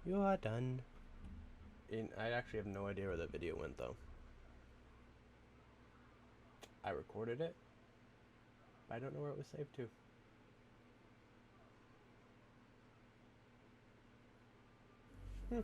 You are done. I actually have no idea where the video went though. I recorded it. But I don't know where it was saved to. Hmm.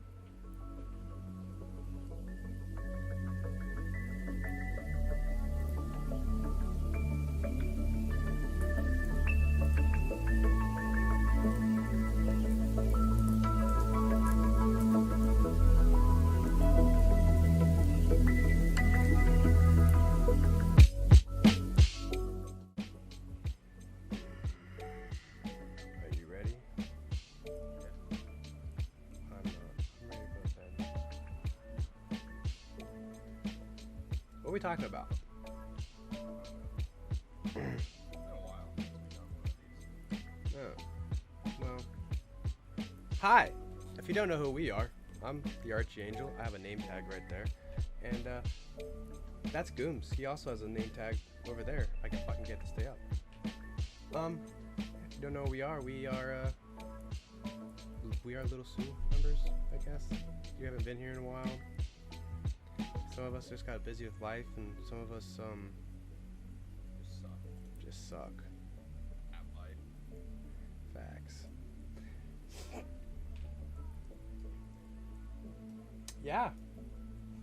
Are you ready? I'm ready for bed. What are we talking about? Oh, well. Hi! If you don't know who we are, I'm the Archangel. I have a name tag right there. And, that's Gooms. He also has a name tag over there. I can fucking get to stay up. If you don't know who we are Little Sue members, I guess. You haven't been here in a while. Some of us just got busy with life, and some of us, just suck. At life. Facts. Yeah.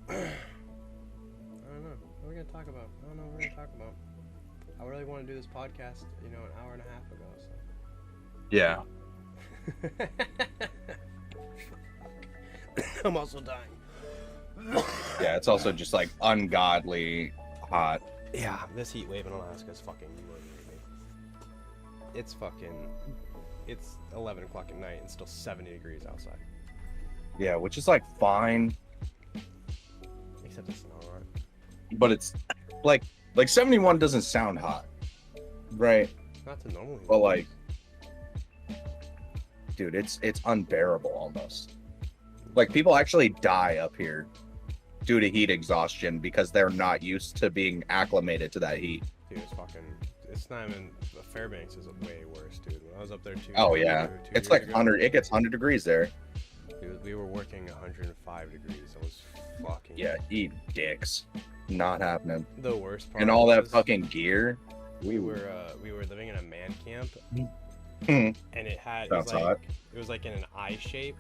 I don't know. What are we gonna talk about? I don't know what we're gonna talk about. I really want to do this podcast, an hour and a half ago, so. Yeah. I'm also dying. Yeah, it's also just like ungodly hot. Yeah, this heat wave in Alaska is fucking ruining me. It's 11 o'clock at night and still 70 degrees outside. Yeah, which is like fine, Except it's not. but it's like 71 doesn't sound hot, right? Not to normally. But like, dude, it's unbearable almost. Like people actually die up here due to heat exhaustion because they're not used to being acclimated to that heat. Dude, it's not even, Fairbanks is way worse, dude. When I was up there Oh yeah, it's like 100. It gets 100 degrees there. Dude, we were working 105 degrees. It was fucking. Yeah, eat dicks. Not happening. The worst part. And all that fucking gear. We were living in a man camp, Hmm. and it Sounds hot. was like in an I shape.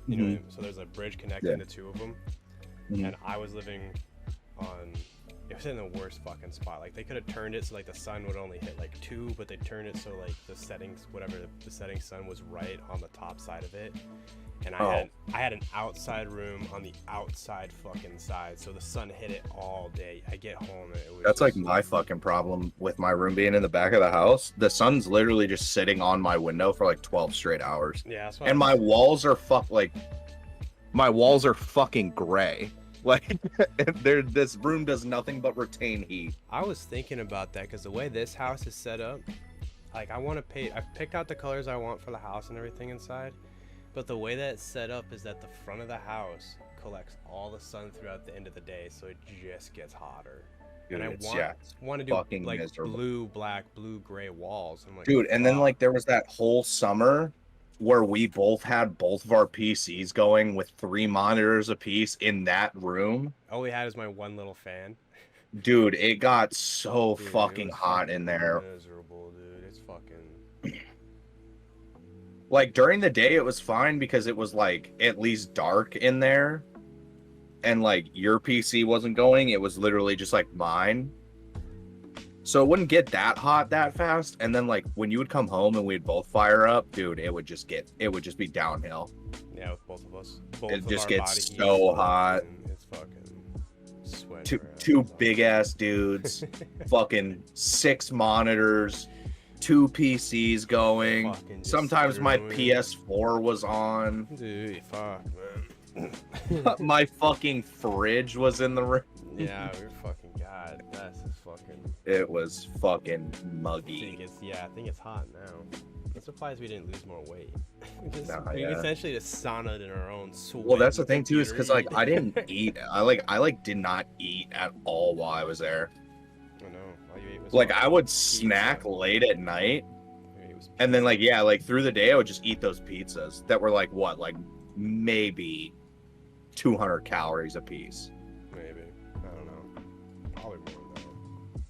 Mhm. So there's a bridge connecting the two of them, Mhm. and I was living on. It was in the worst fucking spot. Like they could have turned it so like the sun would only hit like 2, but they turned it so like the settings, whatever the setting sun was right on the top side of it. And I had an outside room on the outside fucking side, so the sun hit it all day. I get home and it was. That's like my fucking problem with my room being in the back of the house. The sun's literally just sitting on my window for like 12 straight hours. Yeah, that's why. And my walls are my walls are fucking gray. Like this room does nothing but retain heat. I was thinking about that because the way this house is set up, like I've picked out the colors I want for the house and everything inside, but the way that it's set up is that the front of the house collects all the sun throughout the end of the day, so it just gets hotter. Dude, and it's want to do fucking like miserable. blue, black, blue, gray walls. I'm like, Dude, and then fuck. like there was that whole summer where we both had both of our PCs going with 3 monitors apiece in that room. All we had is my one little fan. Dude, it got so Dude, it fucking was hot in there. Miserable, dude. It's fucking. Like during the day it was fine because it was like at least dark in there, and like your PC wasn't going, it was literally just like mine, so it wouldn't get that hot that fast. And then like when you would come home and we'd both fire up, dude, it would just be downhill. Yeah, with both of us. It just gets so hot. It's fucking sweating. Two big ass dudes, fucking 6 monitors, 2 PCs going. Sometimes my PS4 was on. Dude, fuck, man. My fucking fridge was in the room. Yeah, we're fucking god. That's just fucking. It was fucking muggy. I think it's hot now. I'm surprised we didn't lose more weight. Nah, we yeah. essentially just saunaed in our own sweat. Well, that's the thing too, is because like heat. I didn't eat. I did not eat at all while I was there. I know. All you ate was Like fucking I would pizza. snack late at night, was. And then like yeah, like through the day I would just eat those pizzas that were like what, like maybe 200 calories a piece. Maybe, I don't know, probably more than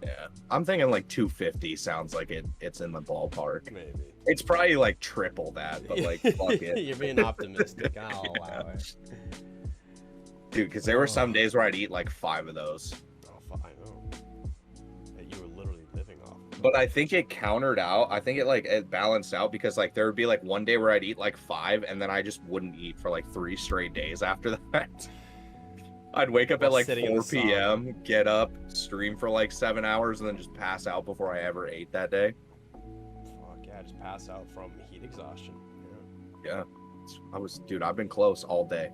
Yeah, I'm thinking like 250 sounds like it's in the ballpark. that. Maybe. It's probably like triple that, but like fuck it. You're being optimistic. I'll allow it. Dude, because there were some days where I'd eat like 5 of those. Oh, I know. That you were literally living off. But I think it countered out. I think it balanced out because like there would be like one day where I'd eat like 5 and then I just wouldn't eat for like 3 straight days after that. I'd wake up at like 4 p.m., get up, stream for like 7 hours, and then just pass out before I ever ate that day. Fuck yeah, just pass out from heat exhaustion. Yeah. Dude, I've been close all day.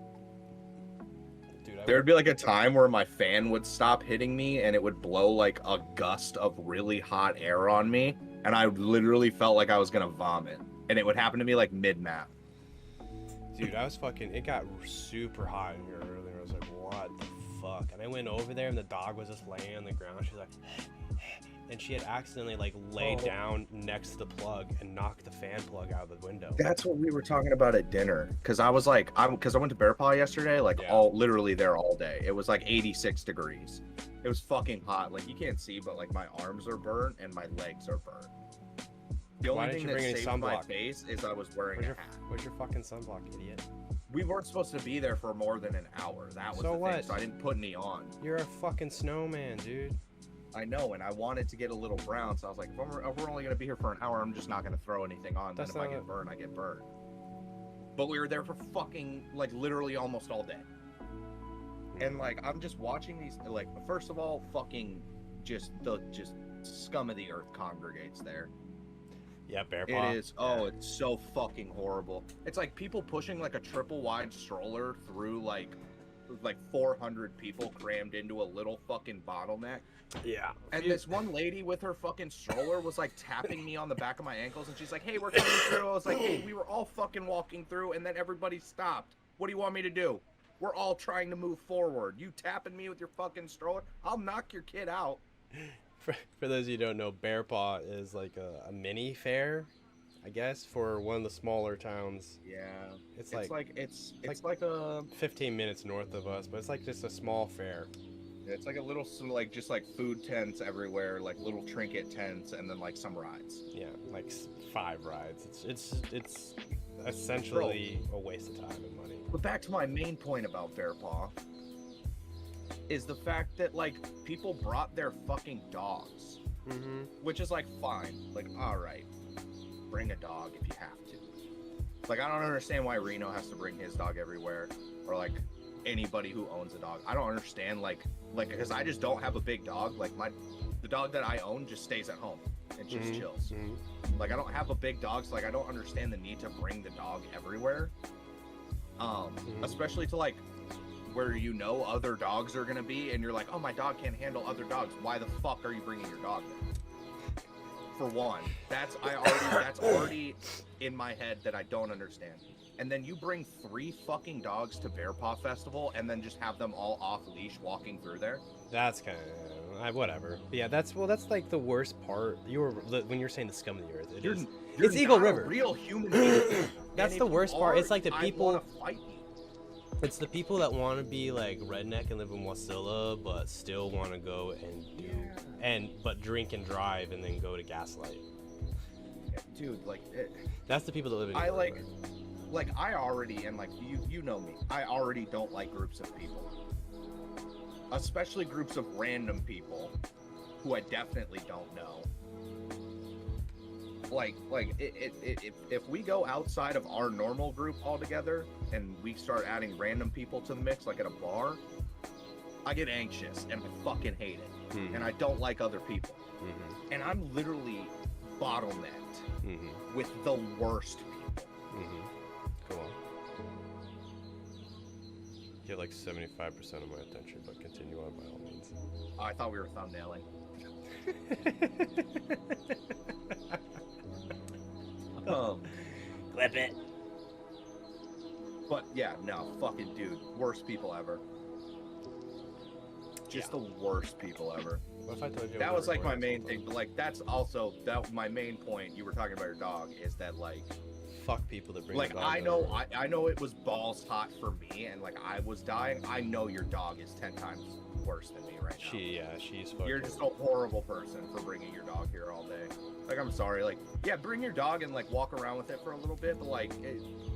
Dude, There would be like a time where my fan would stop hitting me and it would blow like a gust of really hot air on me. And I literally felt like I was going to vomit. And it would happen to me like mid-map. Dude, I was fucking, it got super hot in here earlier. I was like, what the fuck? And I went over there and the dog was just laying on the ground. She was like, and she had accidentally like laid down next to the plug and knocked the fan plug out of the window. That's what we were talking about at dinner. Cause I was like, because I went to Bear Paw yesterday, like Yeah. literally there all day. It was like 86 degrees. It was fucking hot. Like you can't see, but like my arms are burnt and my legs are burnt. The Why only didn't thing you that bring any saved my sunblock? face is I was wearing a hat. Where's your fucking sunblock, idiot? We weren't supposed to be there for more than an hour. That was So the what? thing. So I didn't put any on. You're a fucking snowman, dude. I know, and I wanted to get a little brown, so I was like, if we're only gonna be here for an hour, I'm just not gonna throw anything on. Then That's if I not get burned, I get burned. But we were there for fucking like literally almost all day. And like I'm just watching these, like, first of all, fucking just scum of the earth congregates there. Yeah, Bear Paw. It is. Oh, it's so fucking horrible. It's like people pushing like a triple wide stroller through like 400 people crammed into a little fucking bottleneck. Yeah. And this one lady with her fucking stroller was like tapping me on the back of my ankles, and she's like, "Hey, we're coming through." I was like, "Hey, we were all fucking walking through, and then everybody stopped. What do you want me to do? We're all trying to move forward. You tapping me with your fucking stroller? I'll knock your kid out." For those of you who don't know, Bear Paw is like a mini fair, I guess, for one of the smaller towns. Yeah, It's it's like like a 15 minutes north of us, but it's like just a small fair. it's like a little like just like food tents everywhere, like little trinket tents, and then like some rides. Yeah, like 5 rides. It's essentially a waste of time and money. But back to my main point about Bear Paw is the fact that like people brought their fucking dogs, which is like fine, like all right, bring a dog if you have to. Like I don't understand why Reno has to bring his dog everywhere, or like anybody who owns a dog. I don't understand like because I just don't have a big dog. Like the dog that I own just stays at home and just chills. Like I don't have a big dog, so like I don't understand the need to bring the dog everywhere. Especially to like where you know other dogs are gonna be, and you're like, oh, my dog can't handle other dogs. Why the fuck are you bringing your dog there? For one, that's already in my head that I don't understand. And then you bring 3 fucking dogs to Bear Paw Festival, and then just have them all off leash walking through there. That's kind of whatever. But yeah, that's like the worst part. When you're saying the scum of the earth, it's Eagle not a River. real human being. That's the worst part. It's like the I people. wanna fight you. It's the people that want to be like redneck and live in Wasilla, but still want to go and but drink and drive and then go to Gaslight. Yeah, dude, like That's the people that live in. I Eagle like, River. I already, and like you know me, I already don't like groups of people, especially groups of random people who I definitely don't know. Like if we go outside of our normal group altogether and we start adding random people to the mix, like at a bar, I get anxious and I fucking hate it, and I don't like other people, and I'm literally bottlenecked with the worst people. Cool. You get like 75% of my attention, but continue on by all means. Oh, I thought we were thumbnailing. Clip it. But yeah, no, fucking dude, worst people ever. Just the worst people ever. What if I told you That was like my main recording thing, but like that's also my main point. You were talking about your dog is that like something? Fuck people that bring like their dog I over. know I know it was balls hot for me and like I was dying. I know your dog is 10 times worse than me right now. She's fucking. You're just a horrible person for bringing your dog here all day. Like I'm sorry. Like yeah, bring your dog and like walk around with it for a little bit, but like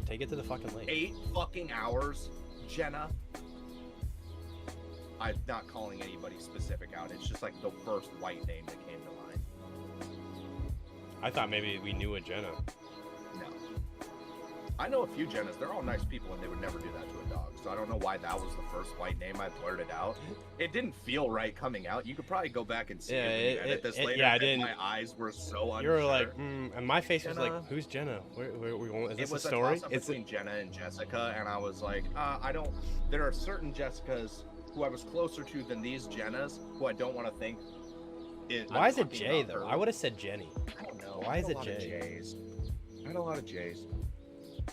Take it to the fucking lake. 8 fucking hours, Jenna. I'm not calling anybody specific out. It's just like the first white name that came to mind. I thought maybe we knew a Jenna. No. I know a few Jennas. They're all nice people, and they would never do that to a dog. So I don't know why that was the first white name I blurted out. It didn't feel right coming out. You could probably go back and see Yeah, it when you edit this later. yeah, I and didn't. My eyes were so unsure. You were like, and my face was Jenna. like, who's Jenna? Where we going? Is It this was a story? toss-up between Jenna and Jessica, and I was like, I don't. There are certain Jessicas who I was closer to than these Jennas, who I don't want to think. Why is it Jay though? I would have said Jenny. I don't know. Why I had is a it lot Jay? of J's. I had a lot of J's.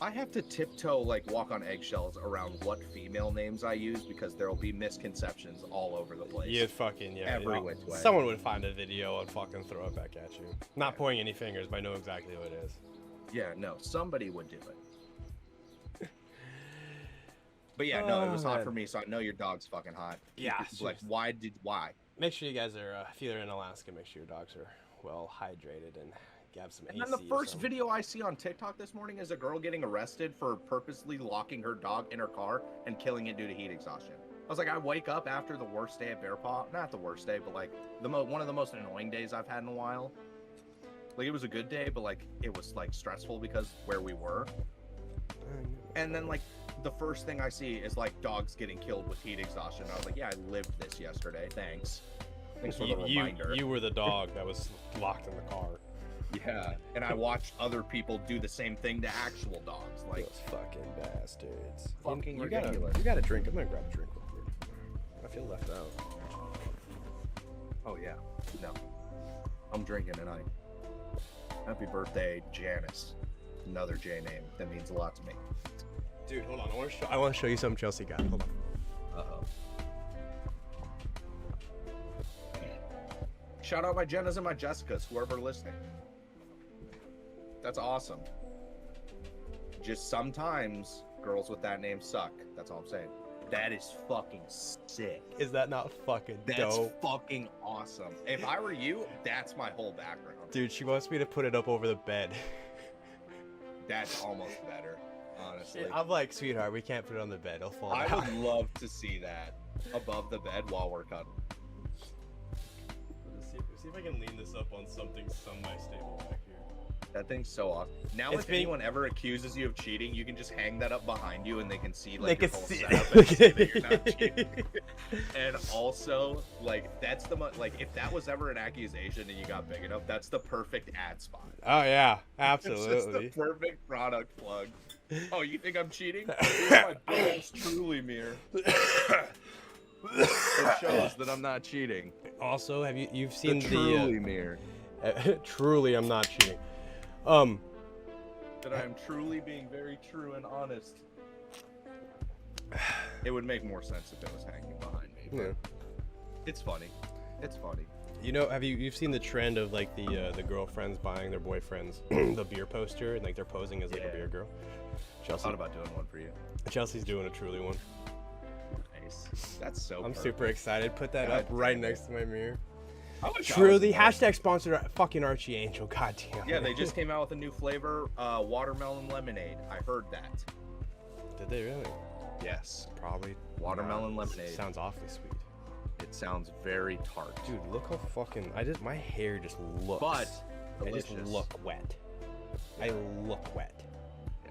I have to tiptoe, like walk on eggshells around what female names I use because there will be misconceptions all over the place. You fucking Every which way. Someone would find a video and fucking throw it back at you. Not pointing any fingers, but I know exactly what it is. Yeah, no, somebody would do it. But yeah, no, it was hot man. for me, so I know your dog's fucking hot. Yeah, Like, why? Make sure you guys are, if you're in Alaska, make sure your dogs are well hydrated and have some And AC. then the or first something. video I see on TikTok this morning is a girl getting arrested for purposely locking her dog in her car and killing it due to heat exhaustion. I was like, I wake up after the worst day at Bear Paw. Not the worst day, but like one of the most annoying days I've had in a while. Like it was a good day, but like it was like stressful because where we were. And then like the first thing I see is like dogs getting killed with heat exhaustion. I was like, yeah, I lived this yesterday. Thanks. Thanks for the reminder. You were the dog that was locked in the car. Yeah, and I watched other people do the same thing to actual dogs. Like, Those fucking bastards. Fucking you gotta drink. I'm gonna grab a drink real quick. I feel left out. oh yeah, no, I'm drinking tonight. Happy birthday, Janice. Another J name that means a lot to me. Dude, hold on. I want to show you something Chelsea got. Hold on. Uh-oh. Shout out my Jennas and my Jessicas, whoever listening. That's awesome. Just sometimes girls with that name suck. That's all I'm saying. That is fucking sick. Is that not fucking That's dope? fucking awesome. If I were you, that's my whole background. Dude, she wants me to put it up over the bed. That's almost better, honestly. I'm like, sweetheart, we can't put it on the bed. It'll fall I down. would love to see that above the bed while we're cuddling. See if I can lean this up on something semi-stable back here. That thing's so awesome. Now, It's if being- anyone ever accuses you of cheating, you can just hang that up behind you, and they can see They like your can whole see- setup and see that you're not cheating. And also, like that's the like if that was ever an accusation and you got big enough, that's the perfect ad spot. Oh yeah, It's just the absolutely. perfect product plug. Oh, you think I'm cheating? Here's my Gooms Truly mirror. It shows that I'm not cheating. Also, have you've The seen Truly mirror. Truly, I'm not cheating. That I am truly being very true and honest. It would make more sense if it was hanging behind me. But Yeah. it's funny. It's funny. You know, you've seen the trend of like the girlfriends buying their boyfriends the beer poster and like they're posing as like a Yeah. beer girl. I Chelsea, thought about doing one for you. Chelsea's doing a Truly one. Nice. That's so I'm perfect. super excited. Put that God up right damn it. next to my mirror. I wish I was Truly, involved. hashtag sponsored fucking Archie Angel. God damn. Yeah, they just came out with a new flavor, watermelon lemonade. I heard that. Did they really? Yes. Probably. Watermelon not. lemonade. Sounds awfully sweet. It sounds very tart. Dude, look how fucking my hair just looks. But I just delicious. look wet. I look wet. Yeah.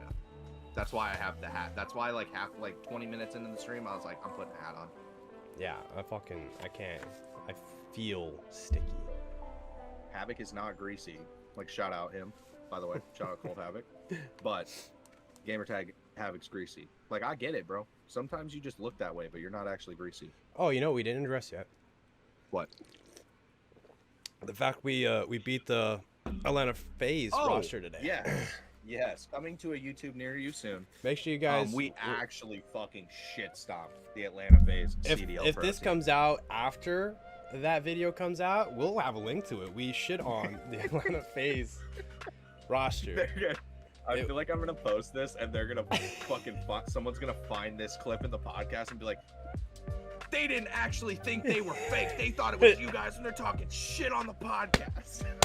That's why I have the hat. That's why like 20 minutes into the stream, I was like, I'm putting a hat on. Yeah, I can't. I feel sticky. Havoc is not greasy. Like, shout out him, by the way. Shout out Cold Havoc. But gamertag Havoc's greasy. Like, I get it, bro. Sometimes you just look that way, but you're not actually greasy. Oh, you know what we didn't address yet? What? The fact we beat the Atlanta FaZe roster today. Yeah. Yes, coming to a YouTube near you soon. Make sure you guys. We actually fucking shit stomped the Atlanta FaZe CDL. If this comes out after that video comes out, we'll have a link to it. We shit on the Atlanta FaZe roster. I feel like I'm gonna post this and they're gonna fucking someone's gonna find this clip in the podcast and be like, they didn't actually think they were fake. They thought it was you guys and they're talking shit on the podcast. Can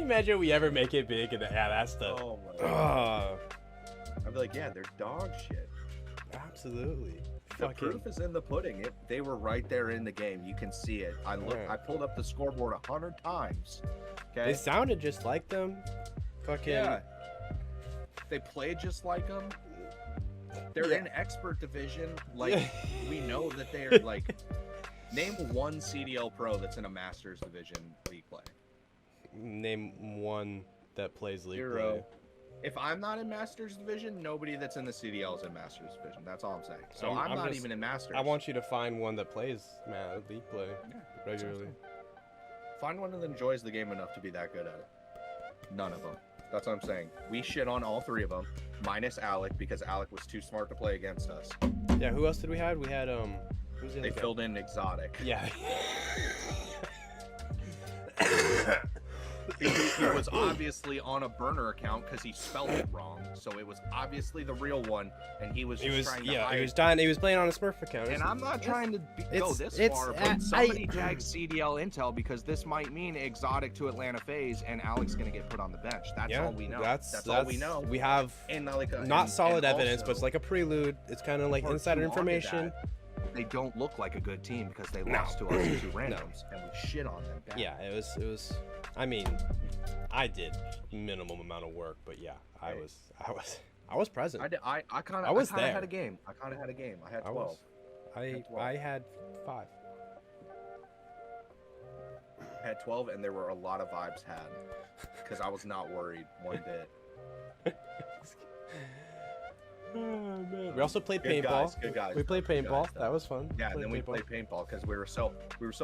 you imagine we ever make it big and that's the. Oh my god. I'd be like, yeah, they're dog shit. Absolutely. The proof is in the pudding. They were right there in the game. You can see it. I pulled up the scoreboard 100 times. Okay. They sounded just like them. Fucking. Yeah. They played just like them. They're in expert division. Like we know that they're like. Name one CDL pro that's in a Masters division league play. Name one that plays league Zero. play. If I'm not in Masters division, nobody that's in the CDL is in Masters division. That's all I'm saying. So I'm not even in Masters. I want you to find one that plays league play regularly. Find one that enjoys the game enough to be that good at it. None of them. That's what I'm saying. We shit on all three of them, minus Alec because Alec was too smart to play against us. Yeah. Who else did we have? We had Who's the They filled in Exotic. Yeah. He was obviously on a burner account because he spelled it wrong. So it was obviously the real one, and he was trying to hide. He was playing on a Smurf account. And I'm not trying to go this far, but somebody tagged CDL Intel because this might mean Exotic to Atlanta FaZe, and Alex gonna get put on the bench. That's all we know. That's all we know. We have not solid evidence, but it's like a prelude. It's kind of like insider information. They don't look like a good team because they lost to us two randoms, and we shit on them bad. Yeah, it was. I mean, I did minimum amount of work, but yeah, I was present. I kind of had a game. I had 12. I had 5. I had 12, and there were a lot of vibes had because I was not worried one bit. Oh, man. We also played paintball. Good guys. We played paintball. That was fun. Yeah, and then we played paintball because we were so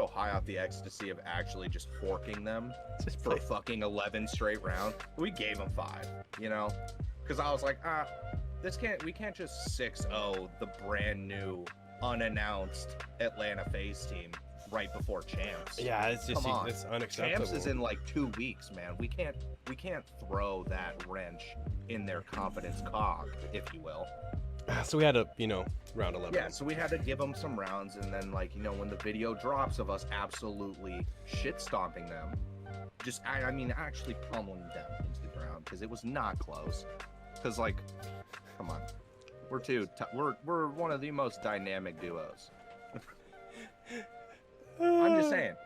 high off the ecstasy of actually just forking them for fucking 11 straight rounds. We gave them 5, you know, because I was like, we can't just 6-0 the brand new unannounced Atlanta FaZe team right before champs. Yeah, it's just it's unacceptable. Champs is in like 2 weeks, man. We can't throw that wrench in their confidence cog, if you will. So we had a round 11. Yeah, so we had to give them some rounds, and then when the video drops of us absolutely shit stomping them, actually pummeling them into the ground because it was not close. Because come on, we're one of the most dynamic duos. I'm just saying.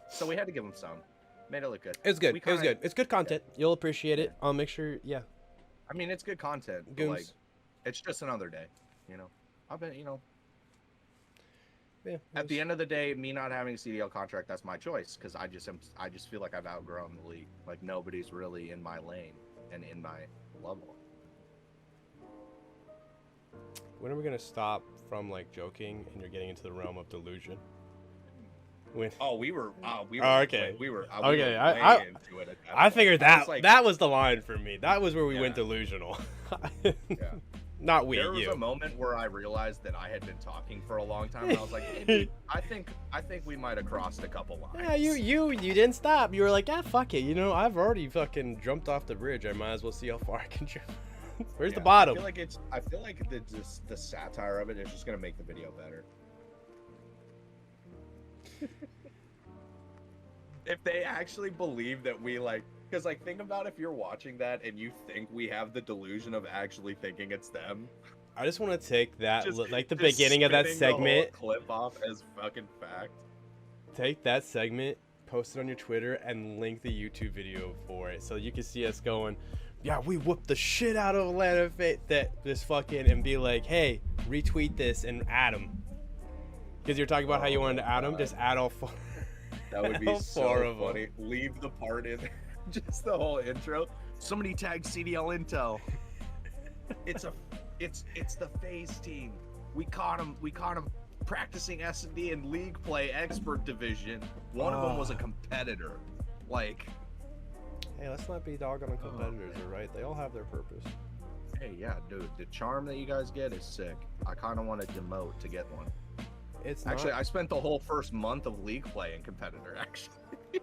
So we had to give them some. Made it look good. It's good. It was good. It's good content. You'll appreciate it. I'll make sure. Yeah. I mean, it's good content. But it's just another day. I've been. Yeah. At the end of the day, me not having a CDL contract, that's my choice because I just feel like I've outgrown the league. Like nobody's really in my lane and in my level. When are we gonna stop from joking and you're getting into the realm of delusion? We were okay. We were okay. way into it. I figured that was the line for me. That was where we went delusional. Yeah. Not we. There was a moment where I realized that I had been talking for a long time, and I was like, hey, dude, I think we might have crossed a couple lines. Yeah, you didn't stop. You were like, fuck it. I've already fucking jumped off the bridge. I might as well see how far I can jump. Where's the bottom? I feel like the satire of it is just gonna make the video better. If they actually believe that we because think about if you're watching that and you think we have the delusion of actually thinking it's them. I just want to take that the beginning of that segment, clip off as fucking fact. Take that segment, post it on your Twitter, and link the YouTube video for it so you can see us going, yeah, we whooped the shit out of Atlanta this fucking, and be like, hey, retweet this and add them. Because you're talking about how you wanted to add them, just add all 4. That would be so funny. Leave the part in, just the whole intro. Somebody tagged CDL Intel. It's the FaZe team. We caught him practicing S&D and league play expert division. One of them was a competitor. Hey, let's not be dogging on competitors, alright? They all have their purpose. Hey, yeah, dude, the charm that you guys get is sick. I kind of want to demote to get one. It's Actually, not... I spent the whole first month of League play in competitor, actually.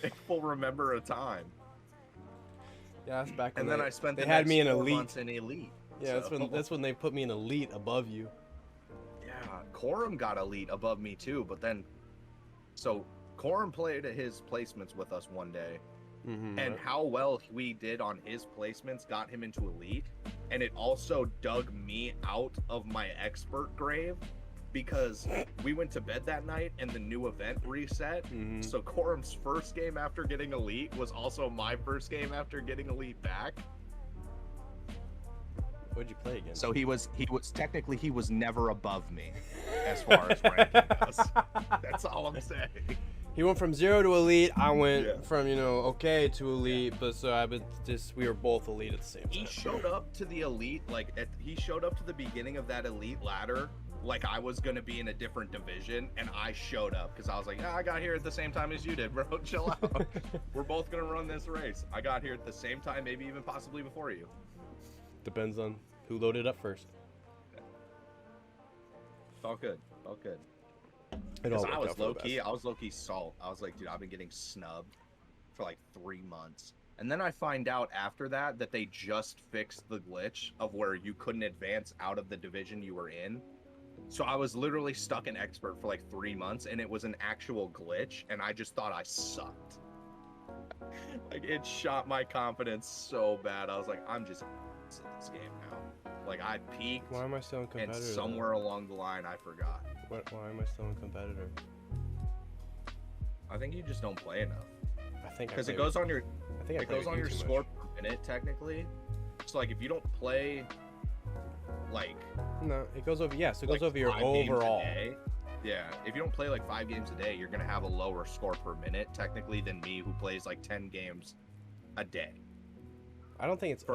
If we'll remember a time. Yeah, that's back when And then I spent they the had next me in 4 elite. months in elite. Yeah, so. that's when they put me in elite above you. Yeah, Corum got elite above me too, but then... So, Corum played his placements with us one day. Mm-hmm, And how well we did on his placements got him into elite, and it also dug me out of my expert grave because we went to bed that night and the new event reset. Mm-hmm. So Corum's first game after getting elite was also my first game after getting elite back. What'd you play again? So he was technically he was never above me as far as ranking goes. That's all I'm saying. He went from 0 to elite. I went from, okay to elite, but so we were both elite at the same time. He showed up to the elite, he showed up to the beginning of that elite ladder, like I was going to be in a different division, and I showed up, because I was like, I got here at the same time as you did, bro, chill out. We're both going to run this race. I got here at the same time, maybe even possibly before you. Depends on who loaded up first. Felt good, felt good. Because I was low-key salt. I was like, dude, I've been getting snubbed for like 3 months. And then I find out after that they just fixed the glitch of where you couldn't advance out of the division you were in. So I was literally stuck in expert for like 3 months, and it was an actual glitch, and I just thought I sucked. Like, it shot my confidence so bad. I was like, I'm just in this game now. Like, I peaked. Why am I still in competitor? And somewhere along the line, I forgot. Why am I still in competitor? I think you just don't play enough. I think because it goes on your score much. per minute technically. So like if you don't play like no, it goes over it like goes over your 5 games a overall. day, yeah, if you don't play like 5 games a day, you're gonna have a lower score per minute technically than me who plays like 10 games a day. I don't think it's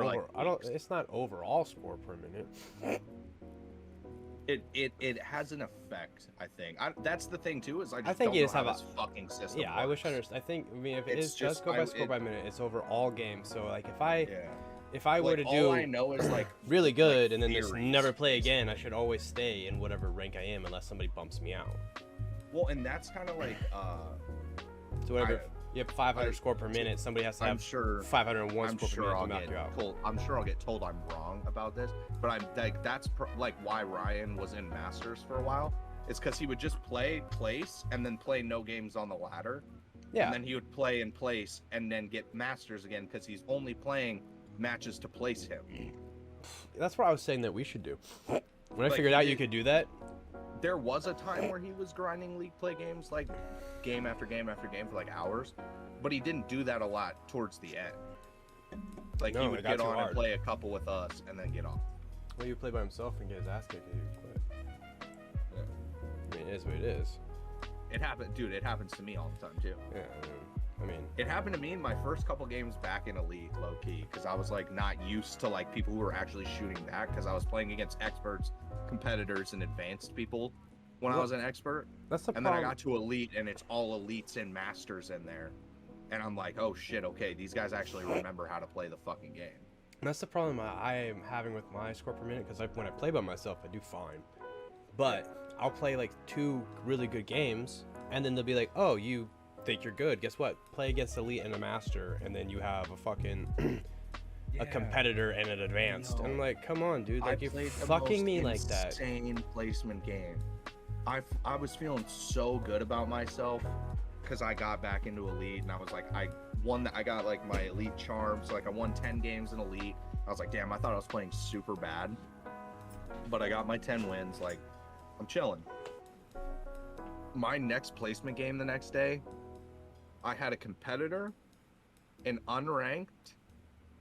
it's not overall score per minute. It has an effect, I think. That's the thing too, is I think don't you know just how have this fucking system Yeah, works. I wish I understood. I mean, if it It's is just- just go by score by minute, it's over all games. So like if I were Like, to all I do know is like really good and then theories, just never play again, I should always stay in whatever rank I am unless somebody bumps me out. Well, and that's kind of like So whatever you have 500 score per minute, somebody has to have 501 score per minute to knock you out. I'm sure I'll get told I'm wrong about this, but I'm like that's like why Ryan was in Masters for a while. It's because he would just play place and then play no games on the ladder. Yeah. And then he would play in place and then get Masters again because he's only playing matches to place him. That's what I was saying that we should do. When I figured out you could do that. There was a time where he was grinding league play games like game after game after game for like hours, but he didn't do that a lot towards the end. Like he would get on and play a couple with us and then get off. Well, you play by himself and get his ass kicked and he would quit. Yeah. I mean, it is what it is. It happened, dude. It happens to me all the time too. Yeah, I mean, it happened to me in my first couple games back in Elite, low key, because I was like not used to like people who were actually shooting back because I was playing against experts, competitors, and advanced people when I was an expert. That's the problem. problem. Then I got to Elite, and it's all elites and masters in there, and I'm like, oh shit, okay, these guys actually remember how to play the fucking game. And that's the problem I am having with my score per minute, because when I play by myself, I do fine. But I'll play like 2 really good games, and then they'll be like, oh, you think you're good. Guess what? Play against elite and a master, and then you have a fucking a competitor and an advanced. And I'm like, come on, dude. Like, you're fucking me like that. Insane placement game. I was feeling so good about myself because I got back into Elite, and I was like, I got like my Elite charm, so like I won 10 games in Elite. I was like, damn, I thought I was playing super bad, but I got my 10 wins. Like, I'm chilling. My next placement game the next day, I had a competitor, an unranked,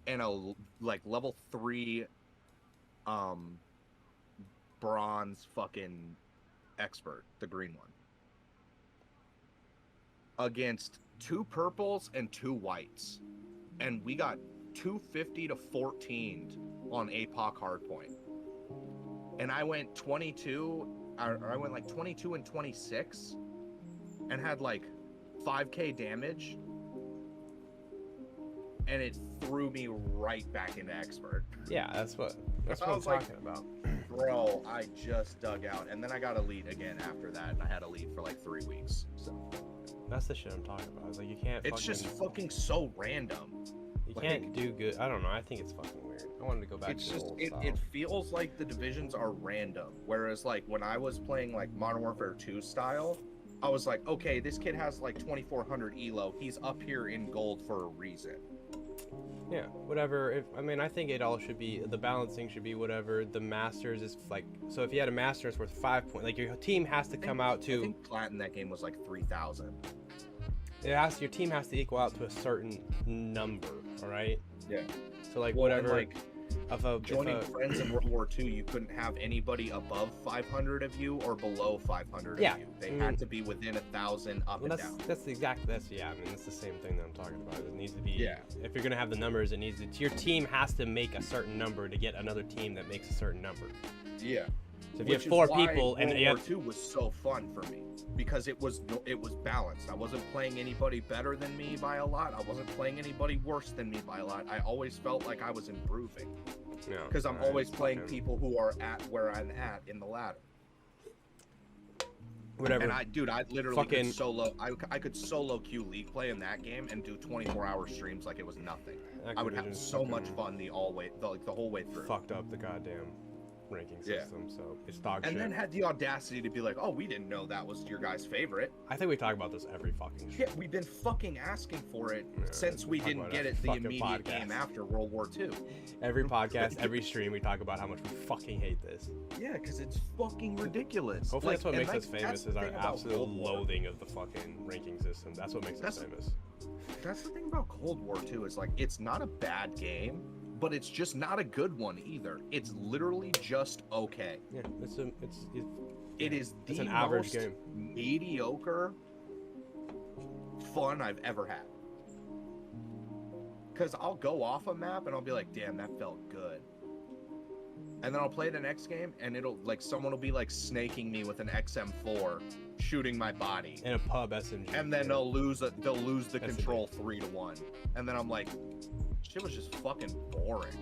and a like level 3 bronze fucking expert, the green one, against 2 purples and 2 whites, and we got 250 to 14 on APOC hardpoint, and I went 22 and 26 and had like 5k damage and it threw me right back into expert. Yeah, that's what I I'm was like, talking about. Bro, I just dug out, and then I got elite again after that, and I had elite for like 3 weeks. So That's the shit I'm talking about. It's like you can't. it's just fucking so random. You can't do good. I don't know. I think it's fucking weird. I wanted to go back It's to the just old it, style. it feels like the divisions are random. Whereas like when I was playing like Modern Warfare 2 style, I was like, okay, this kid has like 2400 elo. He's up here in gold for a reason. Yeah, whatever. I think it all should be, the balancing should be whatever. The Masters is like, so if you had a Masters worth 5 points, like your team has to come out I to, think plat in that game was like 3000. your team has to equal out to a certain number, all right? Yeah. So like Well, whatever. and, like, joining friends in World War II, you couldn't have anybody above 500 of you or below 500 Yeah, of you. They had to be within 1,000 up Well, and that's down. that's the exact that's yeah. I mean, that's the same thing that I'm talking about. It needs to be. Yeah. If you're gonna have the numbers, it needs to. Your team has to make a certain number to get another team that makes a certain number. Yeah. So if you have Which is 4 why people and World you War have, II was so fun for me because it was balanced. I wasn't playing anybody better than me by a lot. I wasn't playing anybody worse than me by a lot. I always felt like I was improving because I'm always playing people who are at where I'm at in the ladder. whatever. And I literally Fucking- could solo. I could solo queue league play in that game and do 24-hour streams like it was nothing. I would have Activision's so much fucking fun the whole way through. Fucked up the goddamn ranking Yeah. system, so it's dog And shit. then had the audacity to be like, "Oh, we didn't know that was your guy's favorite." I think we talk about this every fucking show. Yeah, we've been fucking asking for it Yeah, since we talk didn't about get it it the fucking immediate podcast. game after World War II. Every podcast, every stream, we talk about how much we fucking hate this. Yeah, because it's fucking ridiculous. Hopefully, that's what and makes us famous that's is the our thing about absolute Cold War. loathing of the fucking ranking system. That's what makes us famous. That's the thing about Cold War too. Is like it's not a bad game, but it's just not a good one either. It's literally just okay. Yeah, It is it's the an average most game. mediocre fun I've ever had. Because I'll go off a map and I'll be like, damn, that felt good. And then I'll play the next game and it'll like someone will be like snaking me with an XM4, shooting my body. In a pub SMG. And then they'll lose the That's control 3-1. And then I'm like, shit was just fucking boring.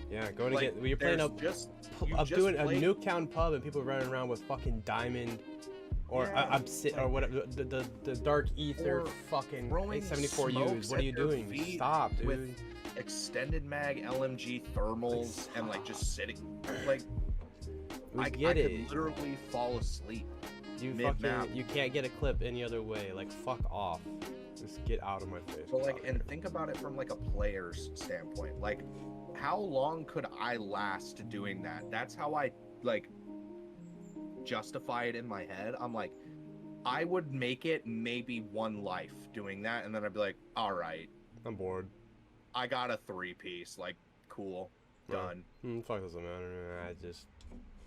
Yeah, going to Like, get. You're playing there's up. just you I'm just doing a played- Nuketown pub and people running around with fucking diamond or Yeah, or whatever the dark ether Or fucking throwing 74 smokes U's. What are at you their doing? feet Stop, dude. with extended mag LMG thermals and like just sitting like We I get could it. literally fall asleep. You mid-map. fucking you can't get a clip any other way. Like fuck off. Just get out of my face. But Get like, out of and here. think about it from like a player's standpoint. Like, how long could I last doing that? That's how I like justify it in my head. I'm like, I would make it maybe one life doing that, and then I'd be like, all right, I'm bored. I got a 3-piece. Like, cool, done. Fuck doesn't matter. I just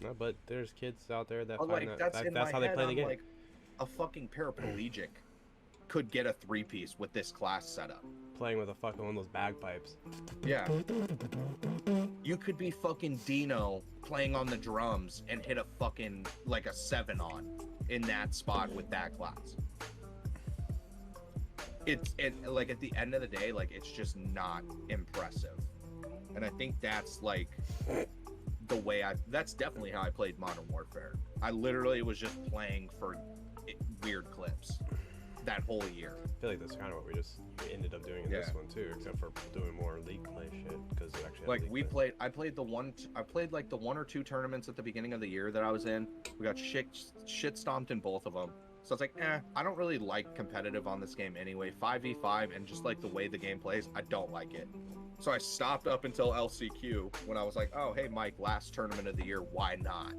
no. But there's kids out there that But find like, that, that's in that's my how they head. play the I'm game. like, a fucking paraplegic could get a 3-piece with this class setup. Playing with a fucking one of those bagpipes. Yeah. You could be fucking Dino playing on the drums and hit a fucking like a 7 on in that spot with that class. It's like at the end of the day, like it's just not impressive. And I think that's like the way that's definitely how I played Modern Warfare. I literally was just playing for weird clips that whole year. I feel like that's kind of what we ended up doing in this one too, except for doing more league play shit because we actually had Like league we play. I played like the 1 or 2 tournaments at the beginning of the year that I was in. We got shit stomped in both of them. So it's like, I don't really like competitive on this game anyway. 5v5 and just like the way the game plays, I don't like it. So I stopped up until LCQ when I was like, oh hey Mike, last tournament of the year, why not?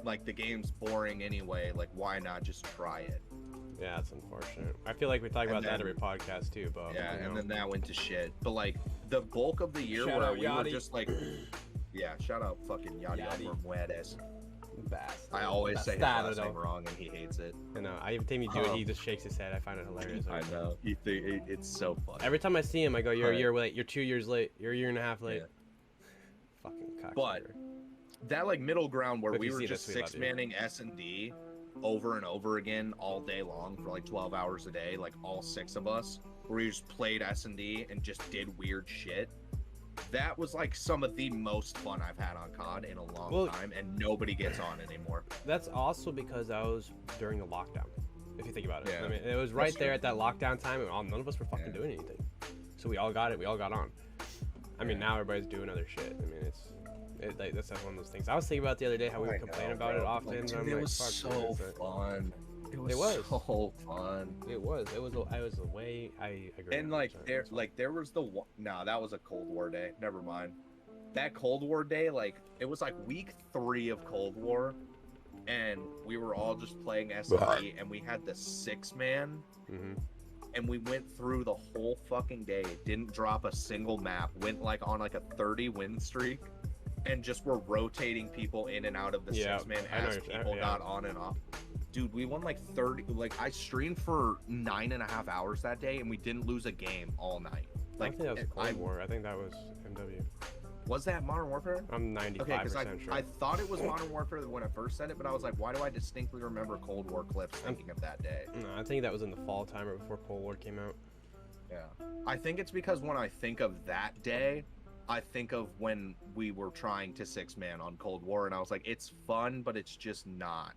Like the game's boring anyway, like why not just try it? Yeah, it's unfortunate. I feel like we talk And about that then- every podcast too, but Yeah, you and know. then that went to shit. But like the bulk of the year Shout where out we were Yachty. just like, yeah, shout out fucking Yachty Yachty. Bermudez. Bastard. I always say his Bastard, last name though. wrong and he hates it. You know, every time you do it, he just shakes his head. I find it hilarious. I know. It's so funny. Every time I see him, I go, "You're a But- year late. You're 2 years late. You're a year and a half late." Yeah. Fucking cocksucker. But that like middle ground where If we you were see just this, we love you. 6-manning S&D over and over again all day long for like 12 hours a day, like all 6 of us. where we just played S&D and just did weird shit. That was like some of the most fun I've had on COD in a long time, and nobody gets on anymore. That's also because that was during the lockdown, if you think about it. Yeah. I mean, it was right there at that lockdown time, and none of us were fucking doing anything. So we all got it. We all got on. I mean, now everybody's doing other shit. I mean, that's one of those things. I was thinking about the other day how we would complain about it often. Like, dude, and I'm it like, was fuck, so fun. It was so fun. It was the way I agree. And like there was the one. Nah, that was a Cold War day. Never mind. That Cold War day, like it was like week 3 of Cold War, and we were all just playing S&D, and we had the 6-man, and we went through the whole fucking day. Didn't drop a single map. Went like on like a 30 win streak, and just were rotating people in and out of the 6-man as people got on and off. Dude, we won like 30. Like I streamed for 9.5 hours that day, and we didn't lose a game all night. Like I think that was Cold War. I think that was MW. Was that Modern Warfare? I'm 95% sure. I thought it was Modern Warfare when I first said it, but I was like, why do I distinctly remember Cold War clips thinking of that day? No, I think that was in the fall time or before Cold War came out. Yeah. I think it's because when I think of that day, I think of when we were trying to 6-man on Cold War, and I was like, it's fun, but it's just not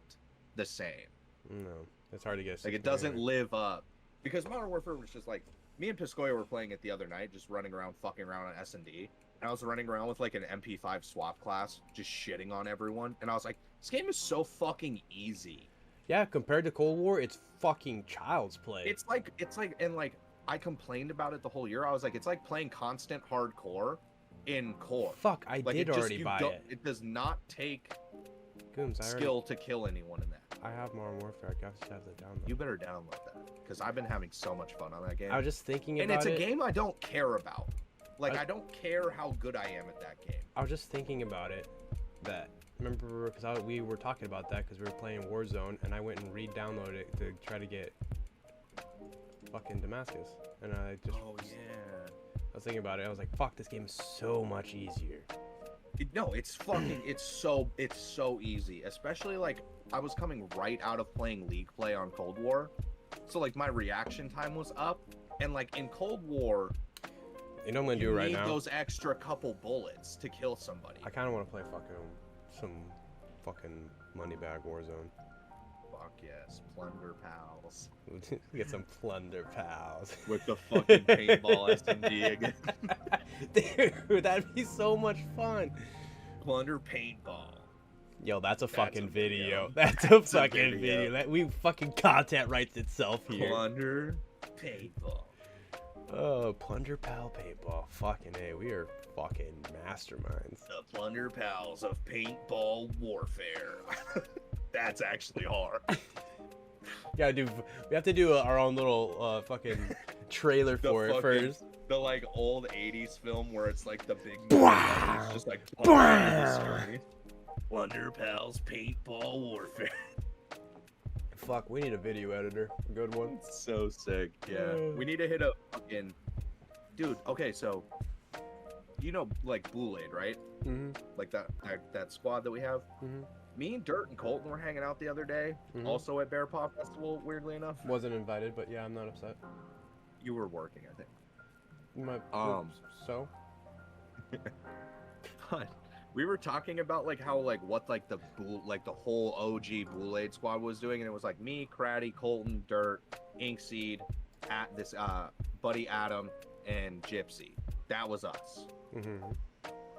the same. No, it's hard to get. Like, it doesn't live up. Because Modern Warfare was just like, me and Piscoya were playing it the other night, just running around, fucking around on S&D. And I was running around with like an MP5 swap class, just shitting on everyone. And I was like, this game is so fucking easy. Yeah, compared to Cold War, it's fucking child's play. It's like, and like, I complained about it the whole year. I was like, it's like playing constant hardcore in core. Fuck, I did already buy it. It does not take Gooms, skill to kill anyone in that. I have Modern Warfare. I guess I have to download. You better download that, because I've been having so much fun on that game. I was just thinking about it. And it's a game I don't care about. Like, I don't care how good I am at that game. I was just thinking about it. Remember, because we were talking about that because we were playing Warzone, and I went and re-downloaded it to try to get fucking Damascus. And I just... Oh, yeah. I was thinking about it. I was like, fuck, this game is so much easier. No, it's fucking... It's so easy. Especially, like, I was coming right out of playing League play on Cold War. So, like, my reaction time was up. And, like, in Cold War... You know what I'm gonna do right now? You need those extra couple bullets to kill somebody. I kind of want to play some fucking Moneybag Warzone. Fuck yes, Plunder Pals. Get some Plunder Pals. With the fucking paintball S&D again. Dude, that'd be so much fun. Plunder Paintball. Yo, that's a fucking video. That's a fucking video. We fucking content writes itself here. Plunder Paintball. Oh, Plunder Pal Paintball. Fucking A, we are fucking masterminds. The Plunder Pals of Paintball Warfare. That's actually hard. We have to do our own little fucking trailer for it first. The like old 80s film where it's like the big it's just like Plunder Pals Paintball Warfare. Fuck, we need a video editor. A good one. So sick. Yeah. We need to hit a fucking... Dude, okay, so... You know, like, Blue Aid, right? Mm-hmm. Like, that squad that we have? Mm-hmm. Me and Dirt and Colton were hanging out the other day. Mm-hmm. Also at Bear Paw Festival, weirdly enough. Wasn't invited, but yeah, I'm not upset. You were working, I think. So? But... We were talking about like how like what like the whole OG Blue Aid squad was doing, and it was like me, Craddy, Colton, Dirt, Inkseed, at this Buddy Adam, and Gypsy. That was us. Mm-hmm.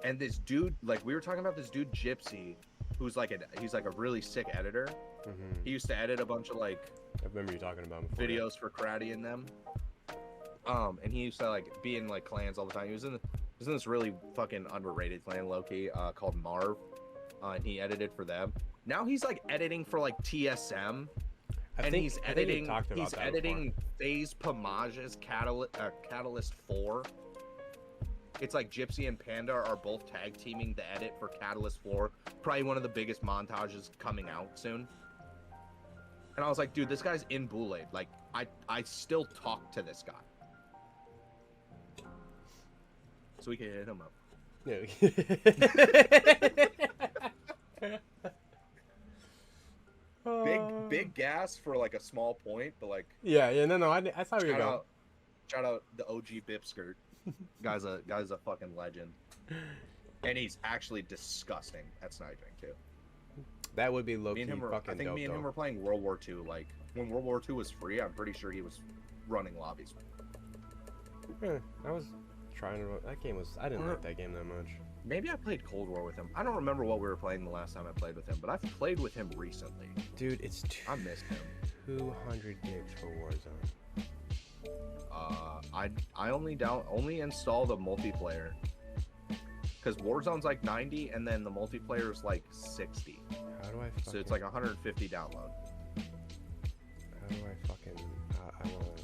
And this dude, like we were talking about this dude Gypsy, who's like he's like a really sick editor. Mm-hmm. He used to edit a bunch of like I remember you talking about before, videos for Craddy and them. And he used to like be in like clans all the time. He was in this really fucking underrated clan, low-key, called Marv, and he edited for them. Now he's like editing for like TSM, he's editing FaZe Pamage's Catalyst 4. It's like Gypsy and Panda are both tag teaming the edit for Catalyst 4, probably one of the biggest montages coming out soon. And I was like, dude, this guy's in Blue Aid. Like, I still talk to this guy. So we can hit him up. Yeah. Big gas for like a small point, but like no, I saw where you're going. Shout out the OG Bipskirt. Guy's a fucking legend. And he's actually disgusting at sniping too. That would be low-key Me and him were, fucking I think dope, me and him though. were playing World War II. Like when World War II was free, I'm pretty sure he was running lobbies. I was trying to. That game was. I didn't like that game that much. Maybe I played Cold War with him. I don't remember what we were playing the last time I played with him, but I've played with him recently. Dude, it's I missed him. 200 gigs for Warzone. I only install the multiplayer because Warzone's like 90 and then the multiplayer is like 60. How do I? So it's like 150 download. How do I fucking? I want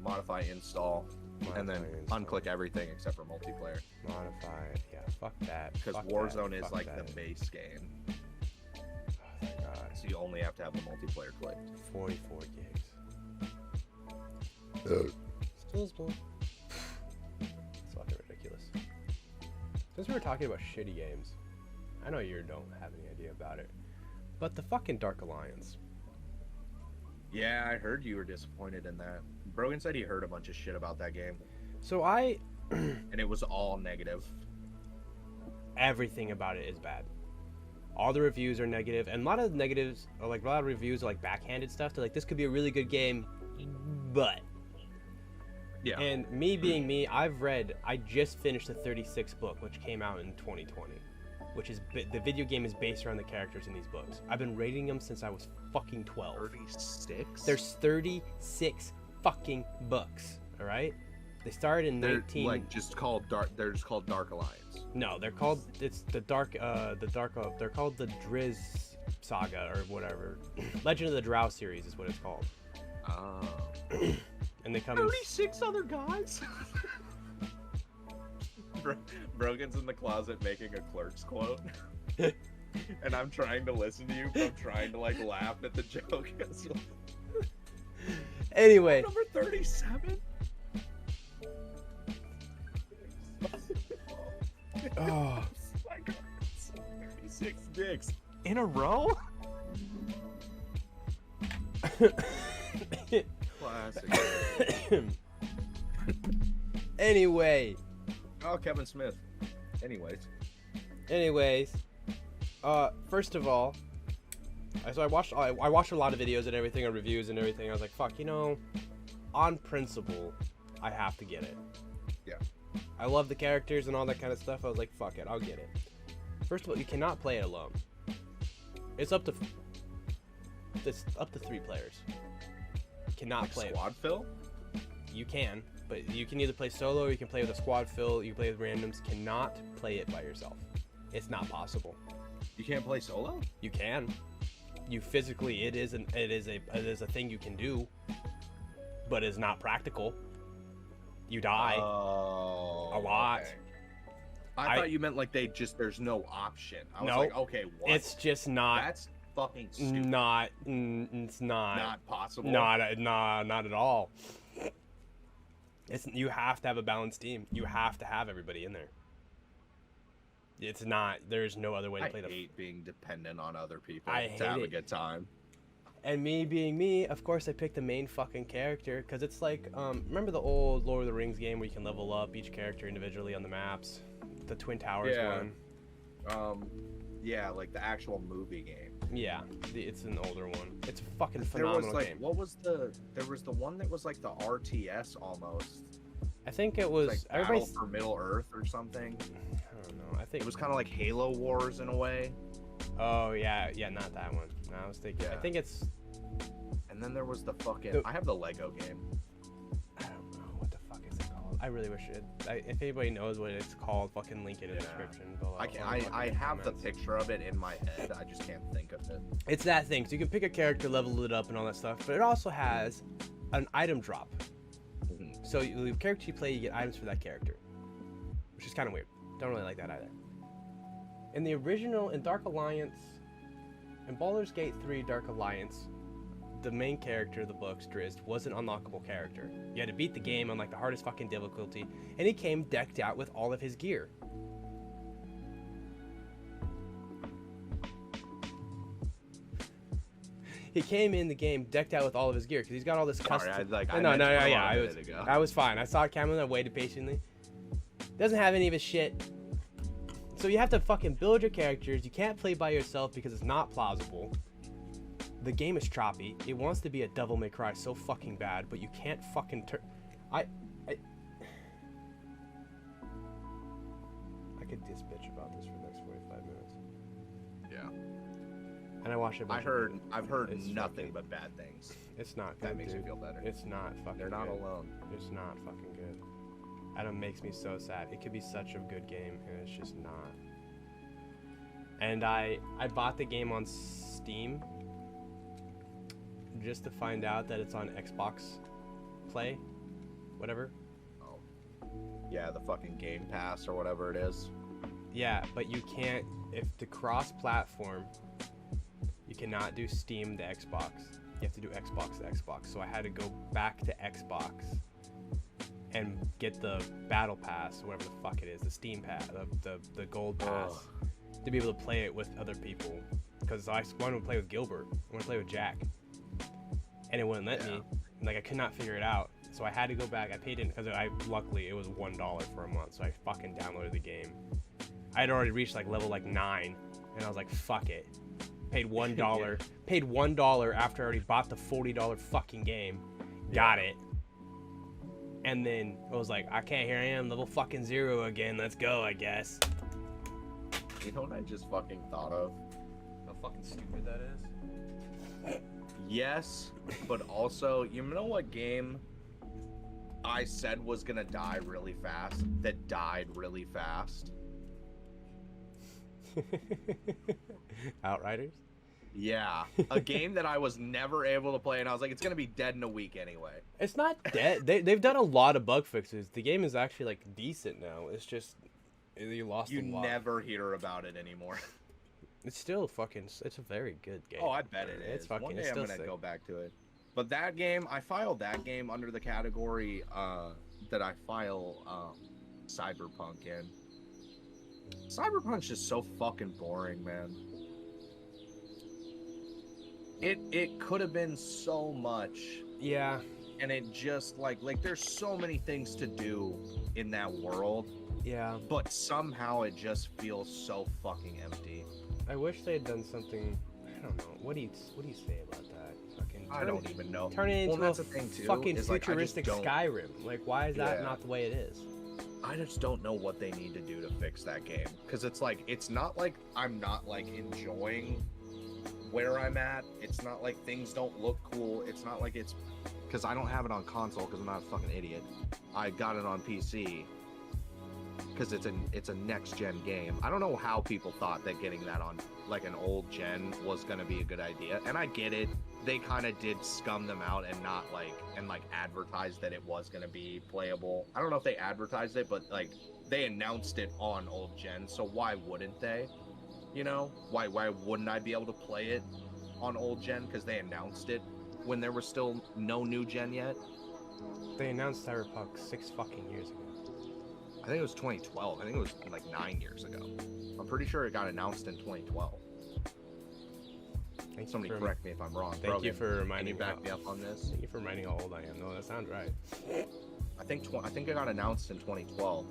Modify install. And then unclick everything except for multiplayer. Modify. Yeah, fuck that. Because Fuck Warzone that, is fuck like that. the base game. Oh my god. So you only have to have the multiplayer clicked. 44 gigs. Still small. It's fucking ridiculous. Since we were talking about shitty games, I know you don't have any idea about it, but the fucking Dark Alliance. Yeah, I heard you were disappointed in that. Brogan said he heard a bunch of shit about that game, So I and it was all negative. everything about it is bad. All the reviews are negative, and a lot of the negatives are like a lot of reviews are like backhanded stuff. They're like, this could be a really good game, but. Yeah. And me being me, I just finished the 36th book, which came out in 2020, which is the video game is based around the characters in these books. I've been rating them since I was fucking 12. 36? There's 36 fucking books. All right. They started in 19. Like they're just called Dark Alliance. No, they're called. It's the dark. They're called the Driz Saga or whatever. Legend of the Drow series is what it's called. Oh. And they come. 36 other guys. Brogan's in the closet making a Clerks quote. And I'm trying to listen to you, but I'm trying to like laugh at the joke as well. Anyway. Number 37? Oh. My God, 36 dicks in a row? Classic. Anyway. Oh, Kevin Smith. Anyways. First of all, I watched a lot of videos and everything, and reviews and everything. I was like, fuck, on principle, I have to get it. Yeah. I love the characters and all that kind of stuff. I was like, fuck it, I'll get it. First of all, you cannot play it alone. It's up to 3 players. You cannot Like play squad fill? You can, but you can either play solo or you can play with a squad fill. You can play with randoms. Cannot play it by yourself. It's not possible. You can't play solo? You can. You physically, it is a thing you can do, but it's not practical. You die a lot. Okay. I thought you meant like there's no option. I was No, like, okay, what? It's just not. That's fucking stupid. It's not. Not possible. Not at all. You have to have a balanced team. You have to have everybody in there. It's not. There's no other way to play I hate being dependent on other people I to hate have a it. good time. And me being me, of course I picked the main fucking character because it's like, remember the old Lord of the Rings game where you can level up each character individually on the maps? The Twin Towers one? Yeah, like the actual movie game. Yeah, it's an older one. It's a fucking There phenomenal was like, game. there was the one that was like the RTS almost. I think it was, Like Battle everybody's, for Middle Earth or something. I don't know, I think It was kind of like Halo Wars in a way. Oh yeah, not that one. No, I was thinking, I Yeah. think it's, And then there was the fucking. The- I have the Lego game. I don't know, what the fuck is it called? I really wish if anybody knows what it's called, fucking link it in the Yeah. description below. I have the picture of it in my head. I just can't think of it. It's that thing. So you can pick a character, level it up, and all that stuff. But it also has an item drop. Mhm. So the character you play, you get items for that character, which is kind of weird. Don't really like that either. In the original, in Dark Alliance, in Baldur's Gate 3 Dark Alliance, the main character of the books, Drizzt, was an unlockable character. You had to beat the game on like the hardest fucking difficulty, and he came decked out with all of his gear. he came in the game decked out with all of his gear because he's got all this custom. Sorry, I I was fine. I saw it coming. I waited patiently. Doesn't have any of his shit. So you have to fucking build your characters. You can't play by yourself because it's not plausible. The game is choppy. It wants to be a Devil May Cry so fucking bad, but you can't fucking turn. I could just bitch about this for the next 45 minutes. Yeah. And I watched it. I've heard nothing but bad things. It's not good. That makes me feel better. It's not fucking. They're not good. alone. It's not fucking good. And it makes me so sad. It could be such a good game, and it's just not. And I bought the game on Steam just to find out that it's on Xbox Play, whatever. Oh. Yeah, the fucking Game Pass or whatever it is. Yeah, but you can't, if the cross-platform, you cannot do Steam to Xbox. You have to do Xbox to Xbox. So I had to go back to Xbox and get the Battle Pass, whatever the fuck it is, the Steam Pass, the Gold Pass, to be able to play it with other people. Because I wanted to play with Gilbert, I wanted to play with Jack, and it wouldn't let me. Like I could not figure it out, so I had to go back. I paid it because luckily it was $1 for a month, so I fucking downloaded the game. I had already reached like level 9, and I was like, fuck it. Paid $1. Paid $1 after I already bought the $40 fucking game. Got it. And then I was like, okay, here I am, level fucking 0 again. Let's go, I guess. You know what I just fucking thought of? How fucking stupid that is. Yes, but also, you know what game I said was gonna die really fast that died really fast? Outriders? Yeah, a game that I was never able to play, and I was like, it's gonna be dead in a week anyway. It's not dead. They've done a lot of bug fixes. The game is actually like decent now. It's just you lost a lot. You never hear about it anymore. It's still fucking. It's a very good game. Oh, I bet it is. It's fucking. One day it's I'm still gonna sick. go back to it. But that game, I filed that game under the category that I file Cyberpunk in. Cyberpunk's just so fucking boring, man. It could have been so much. Yeah. And it just like there's so many things to do in that world. Yeah. But somehow it just feels so fucking empty. I wish they had done something. I don't know. What do you say about that? Fucking. I don't even know. Turn it into that's a the thing too, fucking is, like, I just futuristic don't- Skyrim. Like, why is that Yeah. not the way it is? I just don't know what they need to do to fix that game. Because it's like, it's not like I'm not like enjoying where I'm at. It's not like things don't look cool. It's not like it's because I don't have it on console because I'm not a fucking idiot. I got it on PC because it's a next gen game. I don't know how people thought that getting that on like an old gen was gonna be a good idea. And I get it. They kind of did scum them out and not like advertise that it was gonna be playable. I don't know if they advertised it, but like they announced it on old gen. So why wouldn't they? You know, why wouldn't I be able to play it on old gen? Because they announced it when there was still no new gen yet. They announced Cyberpunk 6 fucking years ago. I think it was 2012. I think it was like 9 years ago. I'm pretty sure it got announced in 2012. Somebody correct me if I'm wrong. Thank you for reminding me. Can you back me up on this? Thank you for reminding how old I am. No, that sounds right. I think it got announced in 2012,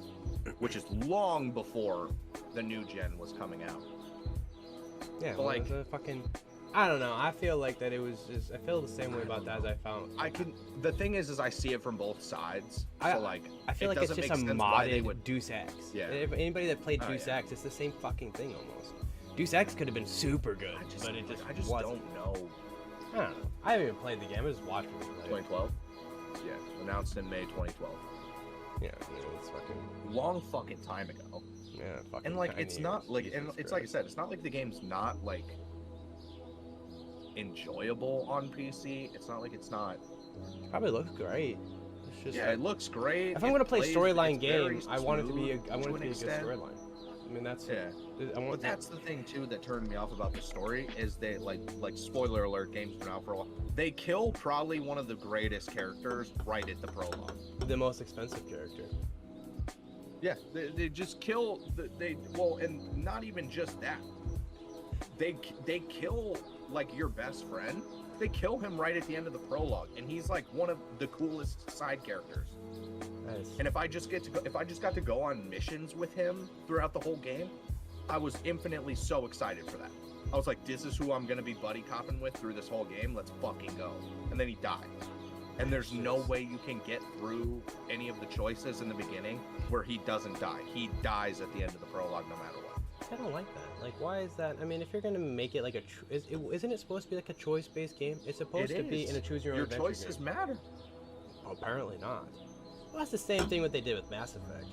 which is long before the new gen was coming out. Yeah, but well, like the fucking. I don't know. I feel like that it was just. I feel the same way about that as I found. The thing is I see it from both sides. I feel like it's doesn't just make a sense why they modded would. Deus Ex. Yeah. If anybody that played Deus yeah. Ex, it's the same fucking thing almost. Deus Ex could have been super good, but it just I just wasn't. don't know. I don't know. I haven't even played the game. I just watched it. 2012. Yeah, announced in May 2012. Yeah, it's fucking Long fucking time ago. yeah, fucking. And like tiny it's not years. like Jesus and it's Christ. like I said, it's not like the game's not like enjoyable on PC. It's not like it's not. It probably looks great. It's just Yeah, it looks great. if I'm gonna play plays- storyline it's very game, I want it to be a smooth I want it to an be a good extent. storyline. I mean that's Yeah. I want But that's the thing too that turned me off about the story is they like spoiler alert, game's been out for a while. They kill probably one of the greatest characters right at the prologue. the most expensive character. Yeah, they just kill and not even just that. They kill like your best friend They kill him right at the end of the prologue, and he's like one of the coolest side characters. Nice. And if I just got to go on missions with him throughout the whole game, I was infinitely so excited for that. I was like, this is who I'm gonna be buddy copping with through this whole game. Let's fucking go. And then he dies. And there's no way you can get through any of the choices in the beginning where he doesn't die. He dies at the end of the prologue no matter what. I don't like that. Like, why is that? I mean, if you're gonna make it like isn't it supposed to be like a choice-based game? It's supposed to be in a choose-your-own adventure Your choices game. matter. Oh, apparently not. Well, that's the same thing what they did with Mass Effect.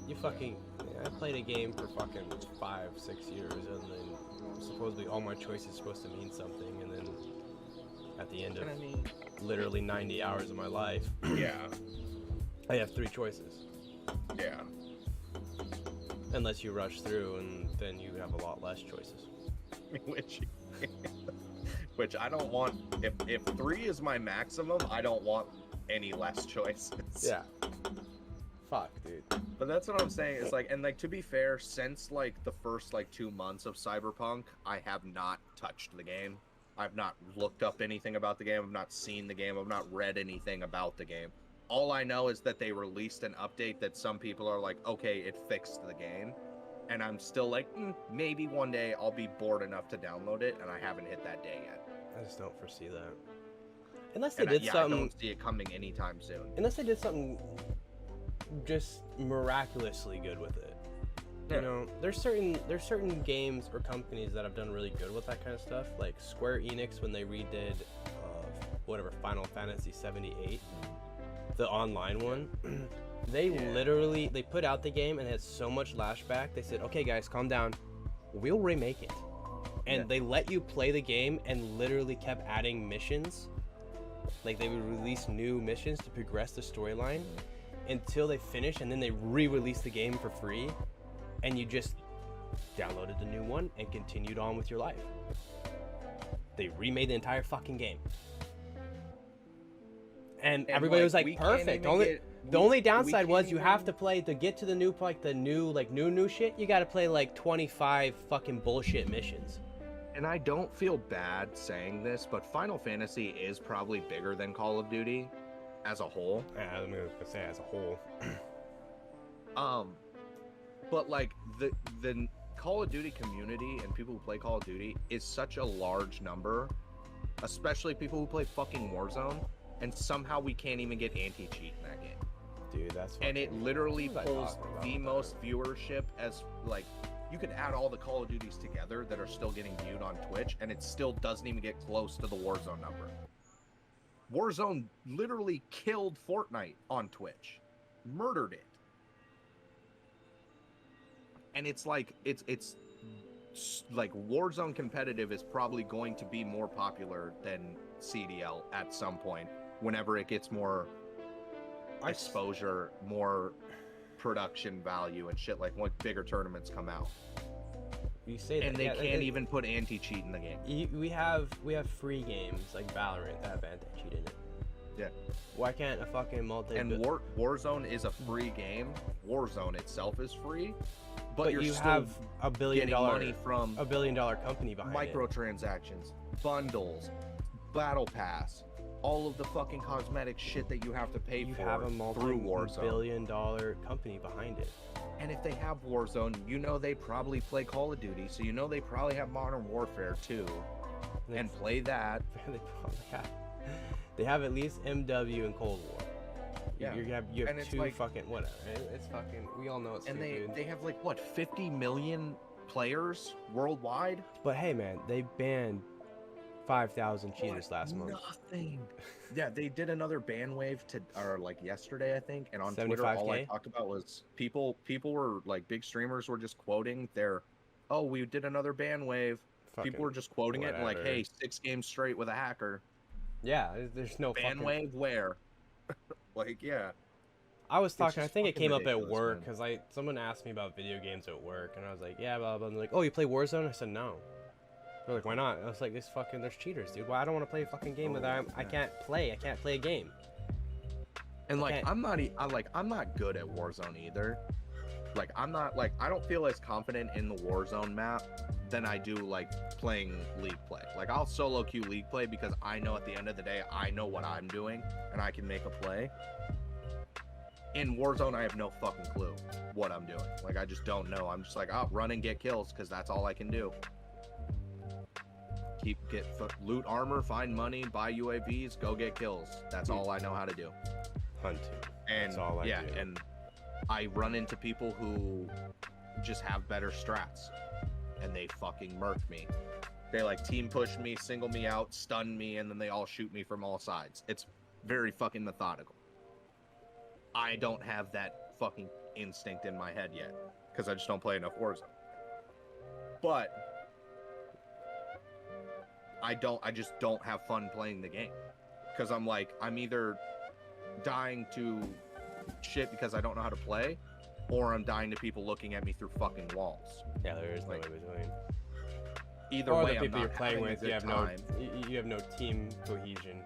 I played a game for fucking 5-6 years, and then supposedly all my choices supposed to mean something, and then at the end of literally 90 hours of my life, yeah, I have 3 choices. Yeah. Unless you rush through, and then you have a lot less choices. Which I don't want. If 3 is my maximum, I don't want any less choices. Yeah. Fuck, dude. But that's what I'm saying. It's like, and like, to be fair, since like the first like 2 months of Cyberpunk, I have not touched the game. I've not looked up anything about the game. I've not seen the game. I've not read anything about the game. All I know is that they released an update that some people are like, okay, it fixed the game. And I'm still like, maybe one day I'll be bored enough to download it, and I haven't hit that day yet. I just don't foresee that. Unless they did something. I don't see it coming anytime soon. Unless they did something just miraculously good with it. You know, there's certain games or companies that have done really good with that kind of stuff. Like Square Enix when they redid Final Fantasy 78, the online one. They literally put out the game and it had so much lashback. They said, "Okay, guys, calm down. We'll remake it." And they let you play the game and literally kept adding missions. Like they would release new missions to progress the storyline until they finish, and then they re-release the game for free, and you just downloaded the new one and continued on with your life. They remade the entire fucking game. And everybody was like, perfect. The only downside was you have to play to get to the new shit. You got to play like 25 fucking bullshit missions. And I don't feel bad saying this, but Final Fantasy is probably bigger than Call of Duty as a whole. Yeah, I'm gonna say as a whole. But like the Call of Duty community and people who play Call of Duty is such a large number, especially people who play fucking Warzone, and somehow we can't even get anti-cheat in that game. Dude, that's and it literally pulls the most viewership as like you could add all the Call of Duties together that are still getting viewed on Twitch, and it still doesn't even get close to the Warzone number. Warzone literally killed Fortnite on Twitch, murdered it. And it's like it's like Warzone competitive is probably going to be more popular than CDL at some point whenever it gets more exposure, more production value and shit, like when bigger tournaments come out. You say that, and they can't even put anti-cheat in the game. We have free games like Valorant that have anti-cheat in it. Yeah. Why can't a fucking Warzone is a free game. Warzone itself is free, but you still have $1 billion money from $1 billion company behind microtransactions, bundles, battle pass, all of the fucking cosmetic shit that you have to pay for through Warzone. $1 billion company behind it. And if they have Warzone, you know they probably play Call of Duty, so you know they probably have Modern Warfare too, and play that. They have at least MW and Cold War. Yeah, you have two like, fucking whatever. It's fucking. We all know it's. And stupid. they have like what 50 million players worldwide. But hey, man, they banned 5,000 cheaters last month. Nothing. Yeah, they did another ban wave like yesterday, I think. And on Twitter, all I talked about was people were like big streamers were just quoting we did another ban wave. Fucking people were just quoting it like, hey, 6 games straight with a hacker. Yeah, there's no ban wave where. Like, yeah. I was talking. I think it came up at work because someone asked me about video games at work, and I was like, yeah, blah blah. And they're like, oh, you play Warzone? I said no. They're like, why not? I was like, there's cheaters, dude. Well, I don't want to play a fucking game I can't play. I can't play a game. And like, I'm not good at Warzone either. Like, I'm not, like, I don't feel as confident in the Warzone map than I do, like, playing League play. Like, I'll solo queue League play because I know at the end of the day, I know what I'm doing, and I can make a play. In Warzone, I have no fucking clue what I'm doing. Like, I just don't know. I'm just like, oh, run and get kills, because that's all I can do. Loot armor, find money, buy UAVs, go get kills. That's all I know how to do. Hunting. And That's all I yeah, do. and I run into people who just have better strats, and they fucking murk me. They like team push me, single me out, stun me, and then they all shoot me from all sides. It's very fucking methodical. I don't have that fucking instinct in my head yet, because I just don't play enough Warzone. But I just don't have fun playing the game, because I'm like, I'm either dying to shit because I don't know how to play, or I'm dying to people looking at me through fucking walls. Yeah, there is no Like, way between. Either Or way, the I'm people not you're playing having a with, good you have time. you have no team cohesion.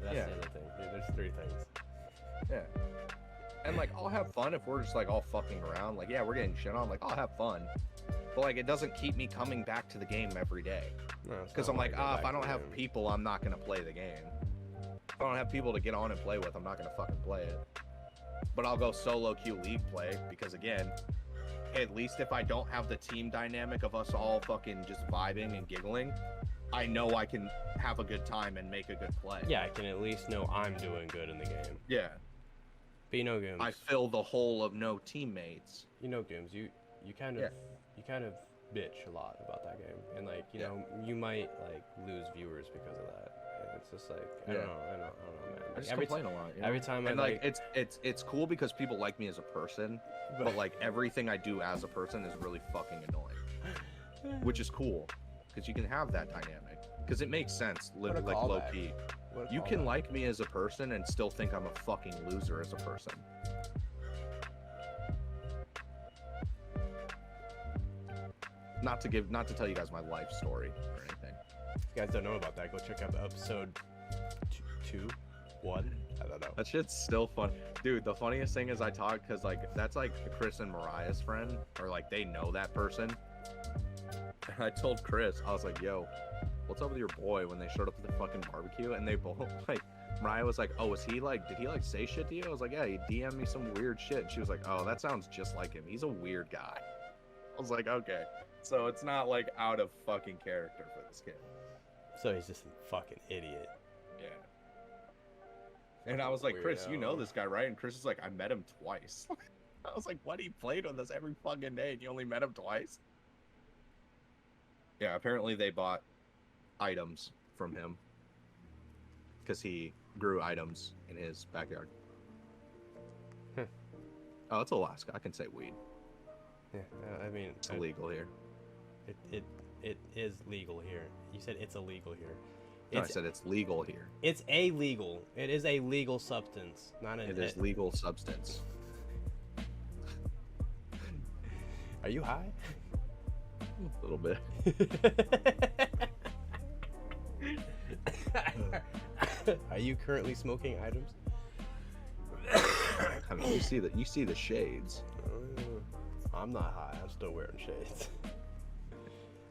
That's Yeah. the other thing. There's three things. Yeah. And like, I'll have fun if we're just like all fucking around. Like, yeah, we're getting shit on. Like, I'll have fun. But like, it doesn't keep me coming back to the game every day. No, it's Because not I'm like, go if back I to don't the have game. people, I'm not gonna play the game. If I don't have people to get on and play with, I'm not gonna fucking play it. But I'll go solo queue League play because again, at least if I don't have the team dynamic of us all fucking just vibing and giggling, I know I can have a good time and make a good play. Yeah, I can at least know I'm doing good in the game. Yeah. But you know, Gooms. I fill the hole of no teammates. You know, Gooms. You kind of Yeah. you kind of bitch a lot about that game, and like you know, you might like lose viewers because of that. And it's just like I don't know, man. I Like, just complain a lot. You know? every time and I like it's cool because people like me as a person, but like everything I do as a person is really fucking annoying, which is cool because you can have that dynamic because it makes sense. What a Like callback. low key, What a you can callback. like me as a person and still think I'm a fucking loser as a person. Not to tell you guys my life story or anything. If you guys don't know about that, go check out the episode two, one. I don't know. That shit's still fun. Dude, the funniest thing is I talk because, like, that's, like, Chris and Mariah's friend. Or, like, they know that person. And I told Chris, I was like, yo, what's up with your boy when they showed up at the fucking barbecue? And they both, like, Mariah was like, oh, did he, like, say shit to you? I was like, yeah, he DM'd me some weird shit. And she was like, oh, that sounds just like him. He's a weird guy. I was like, okay. So it's not, like, out of fucking character for this kid. So he's just a fucking idiot. Yeah. And I was like, Chris, you know Weirdo. this guy, right? And Chris is like, I met him twice. I was like, what? He played with us every fucking day and you only met him twice? Yeah, apparently they bought items from him because he grew items in his backyard. Oh, it's Alaska. I can say weed. Yeah, I mean, It's illegal here. It is legal here. You said it's illegal here. No, I said it's legal here. It's a legal. It is a legal substance, not an. It is legal substance. Are you high? A little bit. Are you currently smoking items? I mean, you see the shades. I'm not high. I'm still wearing shades.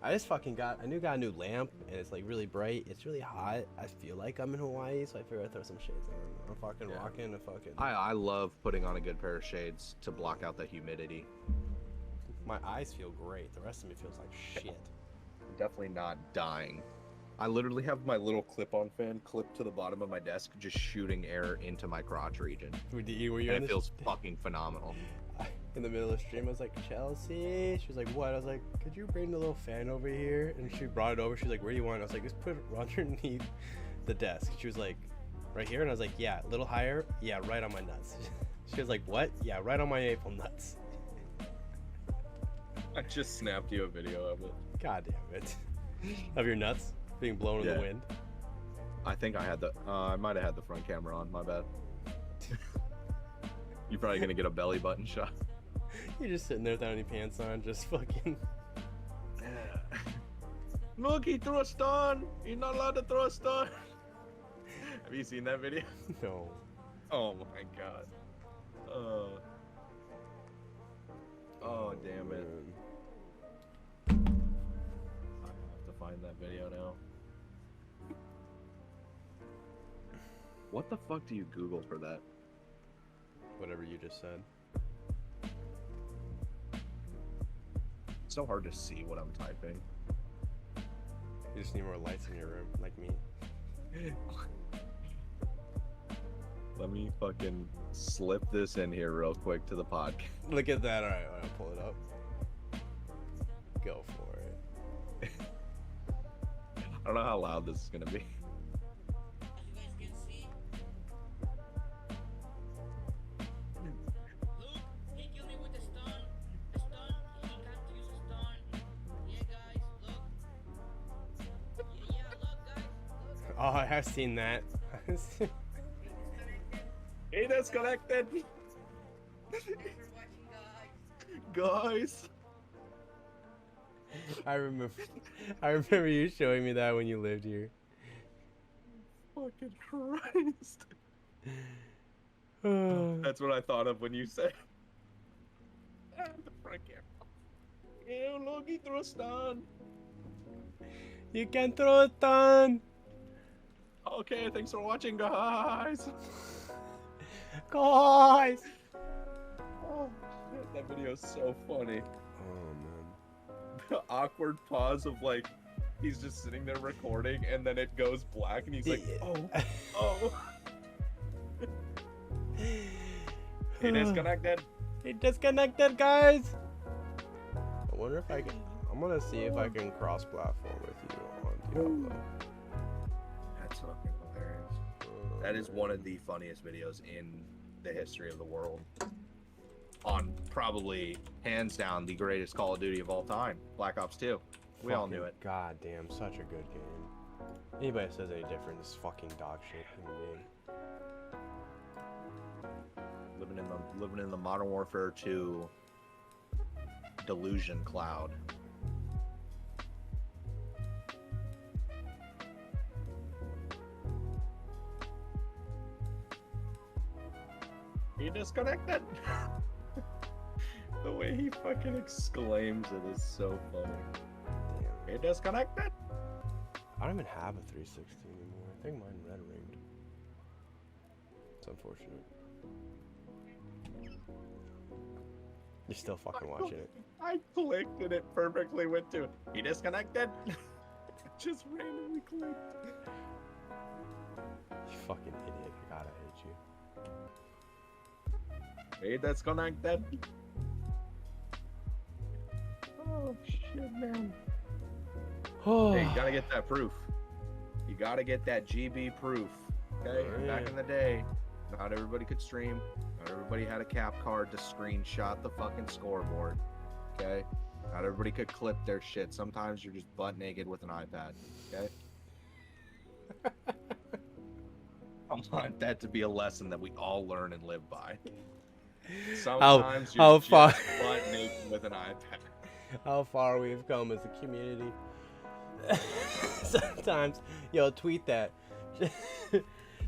I just fucking got a new lamp, and it's like really bright. It's really hot. I feel like I'm in Hawaii, so I figured I'd throw some shades on. I'm fucking rocking a fucking. I love putting on a good pair of shades to block out the humidity. My eyes feel great. The rest of me feels like shit. I'm definitely not dying. I literally have my little clip-on fan clipped to the bottom of my desk, just shooting air into my crotch region. Were you And in it the feels fucking phenomenal. in the middle of the stream? I was like, Chelsea. She was like, what? I was like, could you bring the little fan over here? And she brought it over. She's like, where do you want it? I was like, just put it underneath the desk. She was like, right here? And I was like, yeah, a little higher. Yeah, right on my nuts. She was like, what? Yeah, right on my April nuts. I just snapped you a video of it. God damn it. Of your nuts being blown in Yeah. the wind. I think I had I might have had the front camera on, my bad. You're probably gonna get a belly button shot. You're just sitting there without any pants on, just fucking. Look, he threw a stun! You're not allowed to throw a stun! Have you seen that video? No. Oh my god. God damn it. man. I have to find that video now. What the fuck do you Google for that? Whatever you just said. It's so hard to see what I'm typing. You just need more lights in your room, like me. Let me fucking slip this in here real quick to the podcast. Look at that. All right, I'll pull it up. Go for it. I don't know how loud this is gonna be. You guys can see. Look, he killed me with a stun. A stun. He can't use a stun. Yeah, guys, look. Yeah, look, guys. Look. Oh, I have seen that. He disconnected! Thanks for watching, guys. Guys! I remember you showing me that when you lived here. Fucking Christ. That's what I thought of when you said. The front camera. Ew, look, he threw a stun. You can throw it on. Okay, thanks for watching, guys. Guys. Oh, shit, that video is so funny. Oh man. The awkward pause of like, he's just sitting there recording, and then it goes black, and he's like, oh, oh. He disconnected. He disconnected, guys. I wonder if I can. I'm gonna see if I can cross-platform with you on Diablo. That's fucking hilarious. That is one of the funniest videos in the history of the world. On probably, hands down, the greatest Call of Duty of all time, Black Ops 2. We all knew it. God damn, such a good game. Anybody that says any different is fucking dog shit human being. Living in the Modern Warfare 2 delusion cloud. He disconnected. The way he fucking exclaims it is so funny. Damn. He disconnected. I don't even have a 360 anymore. I think mine red ringed. It's unfortunate. You're still fucking watching it. I clicked and it perfectly went to. He disconnected. Just randomly clicked. You fucking idiot. God, I hate you. He disconnected. Oh shit, man. Oh, Hey, you gotta get that proof. You gotta get that GB proof. Okay? Oh, Back yeah. in the day, not everybody could stream. Not everybody had a cap card to screenshot the fucking scoreboard. Okay? Not everybody could clip their shit. Sometimes you're just butt naked with an iPad. Okay? I want that to be a lesson that we all learn and live by. Sometimes how you're far- just butt naked with an iPad. how far we've come as a community. Sometimes, yo, tweet that.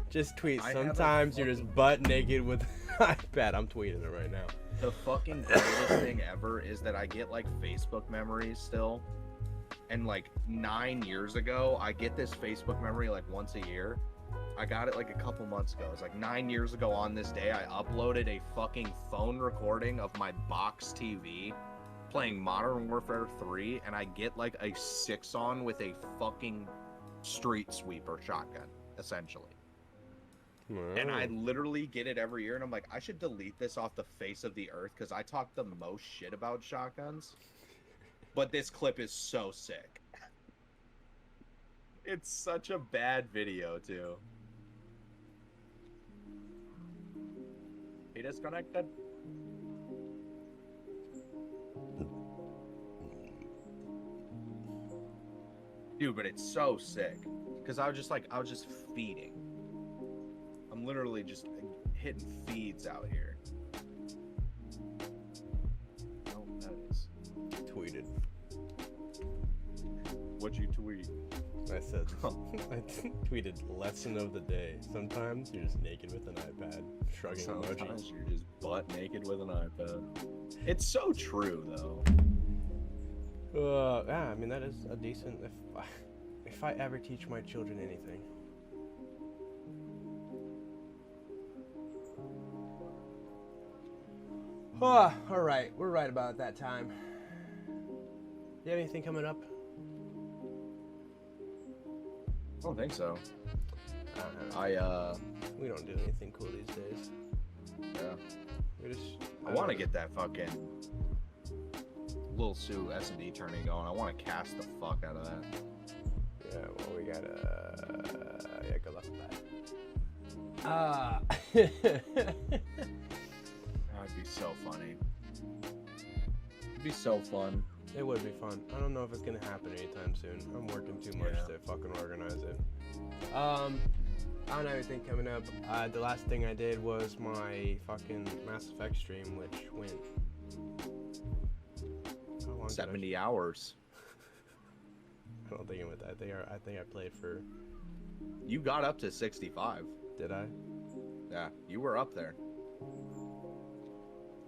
Just tweet. I have a Sometimes you're just fucking- butt naked with an iPad. I'm tweeting it right now. The fucking greatest thing ever is that I get like Facebook memories still. And like 9 years ago, I get this Facebook memory like once a year. I got it like a couple months ago. It's like 9 years ago on this day, I uploaded a fucking phone recording of my box TV playing Modern Warfare 3, and I get like a 6-on with a fucking street sweeper shotgun, essentially. And I literally get it every year, and I'm like, I should delete this off the face of the earth because I talk the most shit about shotguns. But this clip is so sick. It's such a bad video, too. He disconnected. Dude, but it's so sick. Because I was just feeding. I'm literally just hitting feeds out here. Oh, that is. tweeted. What'd you tweet? I said, I tweeted lesson of the day. Sometimes you're just naked with an iPad, shrugging Sometimes emojis. you're just butt naked with an iPad. It's so true, though. Yeah, I mean that is a decent. If I ever teach my children anything. Oh, all right, we're right about that time. Do you have anything coming up? I don't think so. I don't know. We don't do anything cool these days. Yeah. We just. I want to get that fucking Lil Sue S&D tourney going. I want to cast the fuck out of that. Yeah, well, we gotta. Yeah, good luck with that. That'd be so funny. It'd be so fun. It would be fun. I don't know if it's gonna happen anytime soon. I'm working too much to fucking organize it. I don't have anything coming up. The last thing I did was my fucking Mass Effect stream, which went. How long did I- 70 hours. I don't think it went that. I think I played for. You got up to 65. Did I? Yeah, you were up there.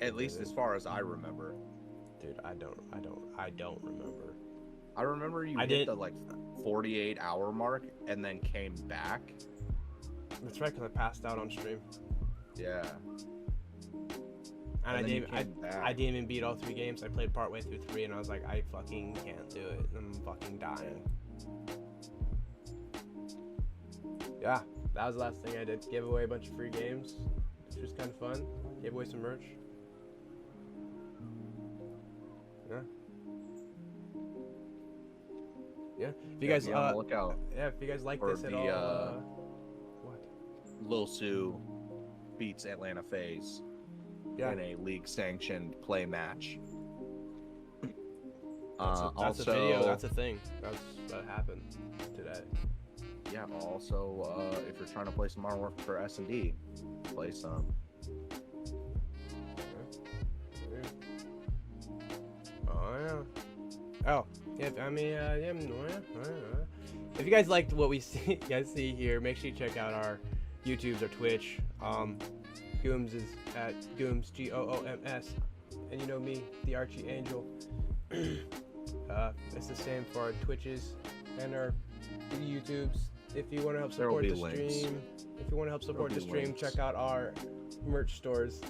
At least as far as I remember. Dude, I don't remember. I remember you I hit did- the like 48-hour mark and then came back. That's right, because I passed out on stream. Yeah. And then you I came back. didn't even beat all 3 games. I played partway through 3 and I was like, I fucking can't do it. I'm fucking dying. Yeah, that was the last thing I did. Gave away a bunch of free games, which was kind of fun. Gave away some merch. Yeah. Yeah. If you guys be on the lookout yeah, if you guys like for this at the, all, what? Lil Sue beats Atlanta FaZe Yeah. in a league-sanctioned play match. That's a also, video. That's a thing. That happened today. yeah. Also, if you're trying to play some artwork for S&D, play some. Oh yeah. Oh yeah. I mean, yeah. If you guys liked what we see here, make sure you check out our YouTubes or Twitch. Gooms is at Gooms Gooms, and you know me, the Archie Angel. It's the same for our Twitches and our YouTubes. If you want to help There'll support be the links. stream, There'll be links. check out our merch stores,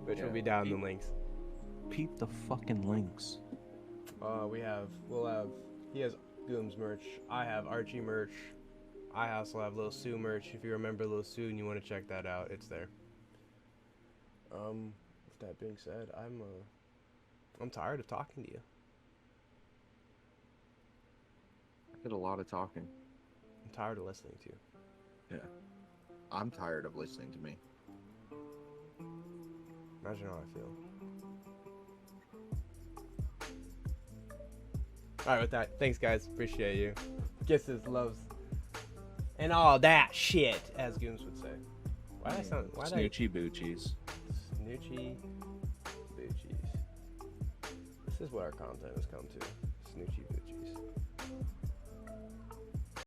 which will be down in the links. Peep the fucking links. He has Gooms merch. I have Archie merch. I also have Lil Sue merch. If you remember Lil Sue and you want to check that out, it's there. With that being said, I'm tired of talking to you. I did a lot of talking. I'm tired of listening to you. Yeah. I'm tired of listening to me. Imagine how I feel. Alright, with that, thanks guys. Appreciate you. Kisses, loves, and all that shit, as Gooms would say. Why did I sound... Snoochie boochies. Snoochie boochies. This is what our content has come to. Snoochie boochies.